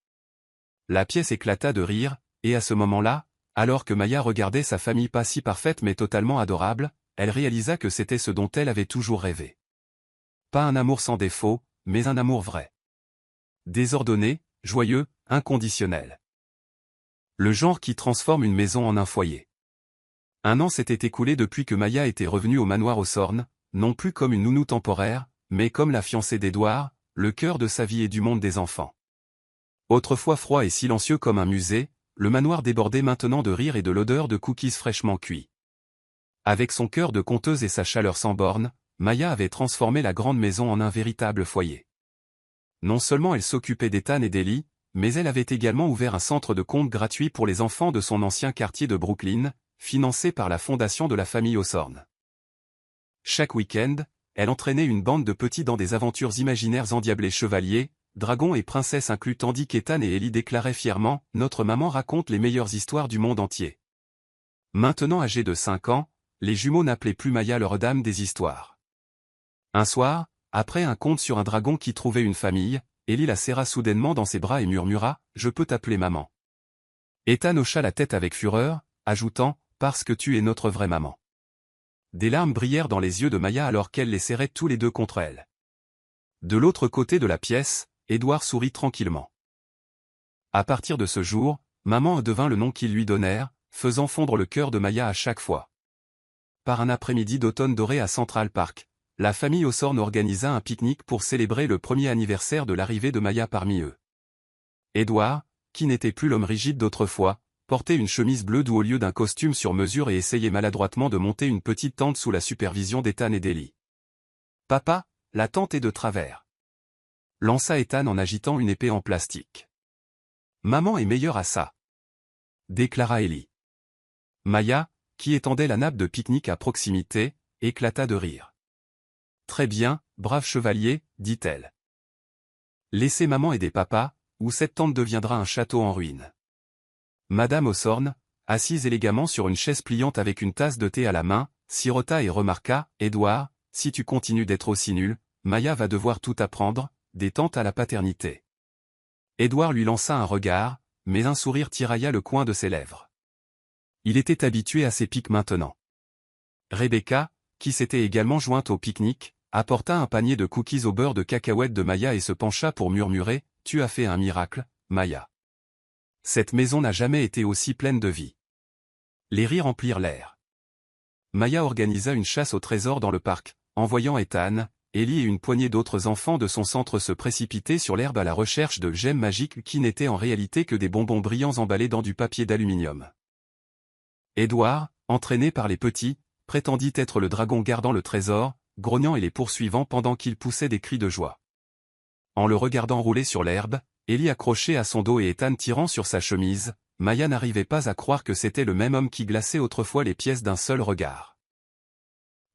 La pièce éclata de rire, et à ce moment-là, Alors que Maya regardait sa famille pas si parfaite mais totalement adorable, elle réalisa que c'était ce dont elle avait toujours rêvé. Pas un amour sans défaut, mais un amour vrai. Désordonné, joyeux, inconditionnel. Le genre qui transforme une maison en un foyer. Un an s'était écoulé depuis que Maya était revenue au manoir aux Sornes, non plus comme une nounou temporaire, mais comme la fiancée d'Édouard, le cœur de sa vie et du monde des enfants. Autrefois froid et silencieux comme un musée, le manoir débordait maintenant de rire et de l'odeur de cookies fraîchement cuits. Avec son cœur de conteuse et sa chaleur sans borne, Maya avait transformé la grande maison en un véritable foyer. Non seulement elle s'occupait d'Ethan et d'Ellie, mais elle avait également ouvert un centre de compte gratuit pour les enfants de son ancien quartier de Brooklyn, financé par la fondation de la famille Hawthorne. Chaque week-end, elle entraînait une bande de petits dans des aventures imaginaires endiablés chevaliers, dragons et princesses inclus tandis qu'Ethan et Ellie déclaraient fièrement « Notre maman raconte les meilleures histoires du monde entier ». Maintenant âgés de 5 ans, les jumeaux n'appelaient plus Maya leur dame des histoires. Un soir, après un conte sur un dragon qui trouvait une famille, Ellie la serra soudainement dans ses bras et murmura « Je peux t'appeler maman ». Ethan hocha la tête avec fureur, ajoutant « Parce que tu es notre vraie maman ». Des larmes brillèrent dans les yeux de Maya alors qu'elle les serrait tous les deux contre elle. De l'autre côté de la pièce, Édouard sourit tranquillement. À partir de ce jour, maman devint le nom qu'ils lui donnèrent, faisant fondre le cœur de Maya à chaque fois. Par un après-midi d'automne doré à Central Park, la famille Hawthorne organisa un pique-nique pour célébrer le premier anniversaire de l'arrivée de Maya parmi eux. Édouard, qui n'était plus l'homme rigide d'autrefois, portait une chemise bleue d'où au lieu d'un costume sur mesure et essayait maladroitement de monter une petite tente sous la supervision d'Ethan et d'Ellie. « Papa, la tente est de travers. » lança Ethan en agitant une épée en plastique. « Maman est meilleure à ça. » déclara Ellie. Maya, qui étendait la nappe de pique-nique à proximité, éclata de rire. « Très bien, brave chevalier, dit-elle. Laissez maman aider papa, ou cette tente deviendra un château en ruine. » Madame Hawthorne, assise élégamment sur une chaise pliante avec une tasse de thé à la main, sirota et remarqua, « Édouard, si tu continues d'être aussi nul, Maya va devoir tout apprendre, des tantes à la paternité. » Édouard lui lança un regard, mais un sourire tirailla le coin de ses lèvres. Il était habitué à ces piques maintenant. Rebecca, qui s'était également jointe au pique-nique, apporta un panier de cookies au beurre de cacahuète de Maya et se pencha pour murmurer, « Tu as fait un miracle, Maya. Cette maison n'a jamais été aussi pleine de vie. » Les rires remplirent l'air. Maya organisa une chasse au trésor dans le parc, envoyant Ethan, Ellie et une poignée d'autres enfants de son centre se précipiter sur l'herbe à la recherche de gemmes magiques qui n'étaient en réalité que des bonbons brillants emballés dans du papier d'aluminium. Édouard, entraîné par les petits, prétendit être le dragon gardant le trésor, grognant et les poursuivant pendant qu'ils poussaient des cris de joie. En le regardant rouler sur l'herbe, Ellie accrochée à son dos et Ethan tirant sur sa chemise, Maya n'arrivait pas à croire que c'était le même homme qui glaçait autrefois les pièces d'un seul regard.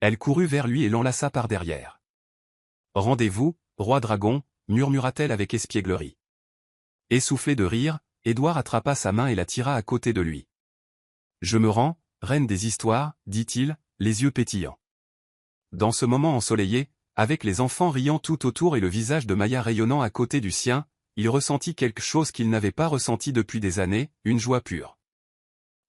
Elle courut vers lui et l'enlaça par derrière. « Rendez-vous, roi dragon » murmura-t-elle avec espièglerie. Essoufflé de rire, Édouard attrapa sa main et la tira à côté de lui. « Je me rends, reine des histoires, dit-il, les yeux pétillants. » Dans ce moment ensoleillé, avec les enfants riant tout autour et le visage de Maya rayonnant à côté du sien, il ressentit quelque chose qu'il n'avait pas ressenti depuis des années, une joie pure.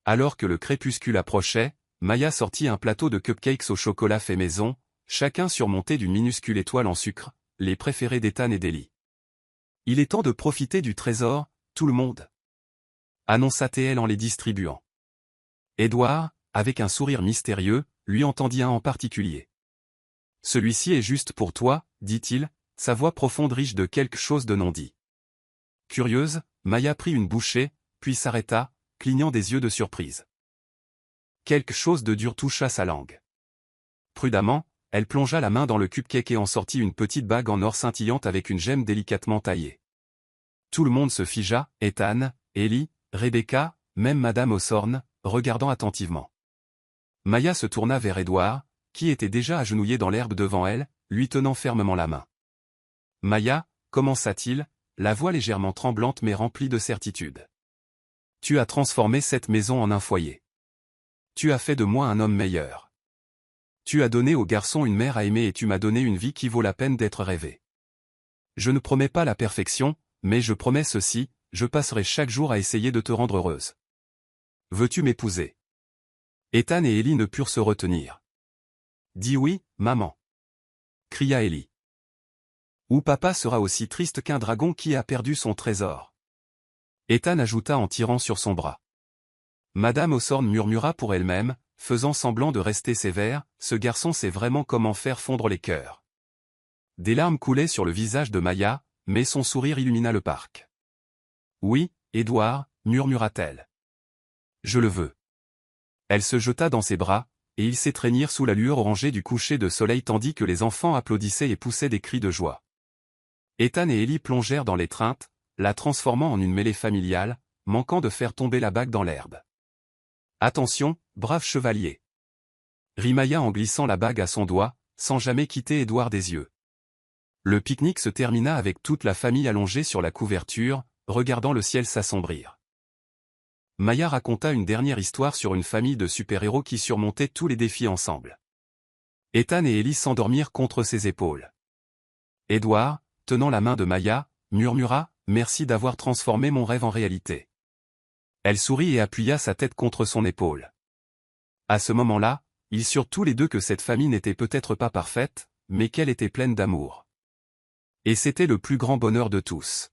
Alors que le crépuscule approchait, Maya sortit un plateau de cupcakes au chocolat fait maison, chacun surmonté d'une minuscule étoile en sucre, les préférés d'Ethan et d'Ellie. « Il est temps de profiter du trésor, tout le monde !» annonça-t-elle en les distribuant. Édouard, avec un sourire mystérieux, lui entendit un en particulier. « Celui-ci est juste pour toi, dit-il, sa voix profonde riche de quelque chose de non dit. Curieuse, Maya prit une bouchée, puis s'arrêta, clignant des yeux de surprise. Quelque chose de dur toucha sa langue. Prudemment, elle plongea la main dans le cupcake et en sortit une petite bague en or scintillante avec une gemme délicatement taillée. Tout le monde se figea, Ethan, Ellie, Rebecca, même Madame Hawthorne, regardant attentivement. Maya se tourna vers Édouard, qui était déjà agenouillé dans l'herbe devant elle, lui tenant fermement la main. « Maya, commença-t-il, la voix légèrement tremblante mais remplie de certitude. Tu as transformé cette maison en un foyer. Tu as fait de moi un homme meilleur. Tu as donné au garçon une mère à aimer et tu m'as donné une vie qui vaut la peine d'être rêvée. Je ne promets pas la perfection, mais je promets ceci, je passerai chaque jour à essayer de te rendre heureuse. » veux-tu m'épouser? Ethan et Ellie ne purent se retenir. Dis oui, maman, cria Ellie. Ou papa sera aussi triste qu'un dragon qui a perdu son trésor. Ethan ajouta en tirant sur son bras. Madame Hawthorne murmura pour elle-même, faisant semblant de rester sévère, ce garçon sait vraiment comment faire fondre les cœurs. Des larmes coulaient sur le visage de Maya, mais son sourire illumina le parc. Oui, Édouard, murmura-t-elle. Je le veux. Elle se jeta dans ses bras, et ils s'étreignirent sous la lueur orangée du coucher de soleil tandis que les enfants applaudissaient et poussaient des cris de joie. Ethan et Ellie plongèrent dans l'étreinte, la transformant en une mêlée familiale, manquant de faire tomber la bague dans l'herbe. Attention, brave chevalier, rit Maya en glissant la bague à son doigt, sans jamais quitter Édouard des yeux. Le pique-nique se termina avec toute la famille allongée sur la couverture, regardant le ciel s'assombrir. Maya raconta une dernière histoire sur une famille de super-héros qui surmontait tous les défis ensemble. Ethan et Ellie s'endormirent contre ses épaules. Édouard, tenant la main de Maya, murmura « Merci d'avoir transformé mon rêve en réalité ». Elle sourit et appuya sa tête contre son épaule. À ce moment-là, ils surent tous les deux que cette famille n'était peut-être pas parfaite, mais qu'elle était pleine d'amour. Et c'était le plus grand bonheur de tous.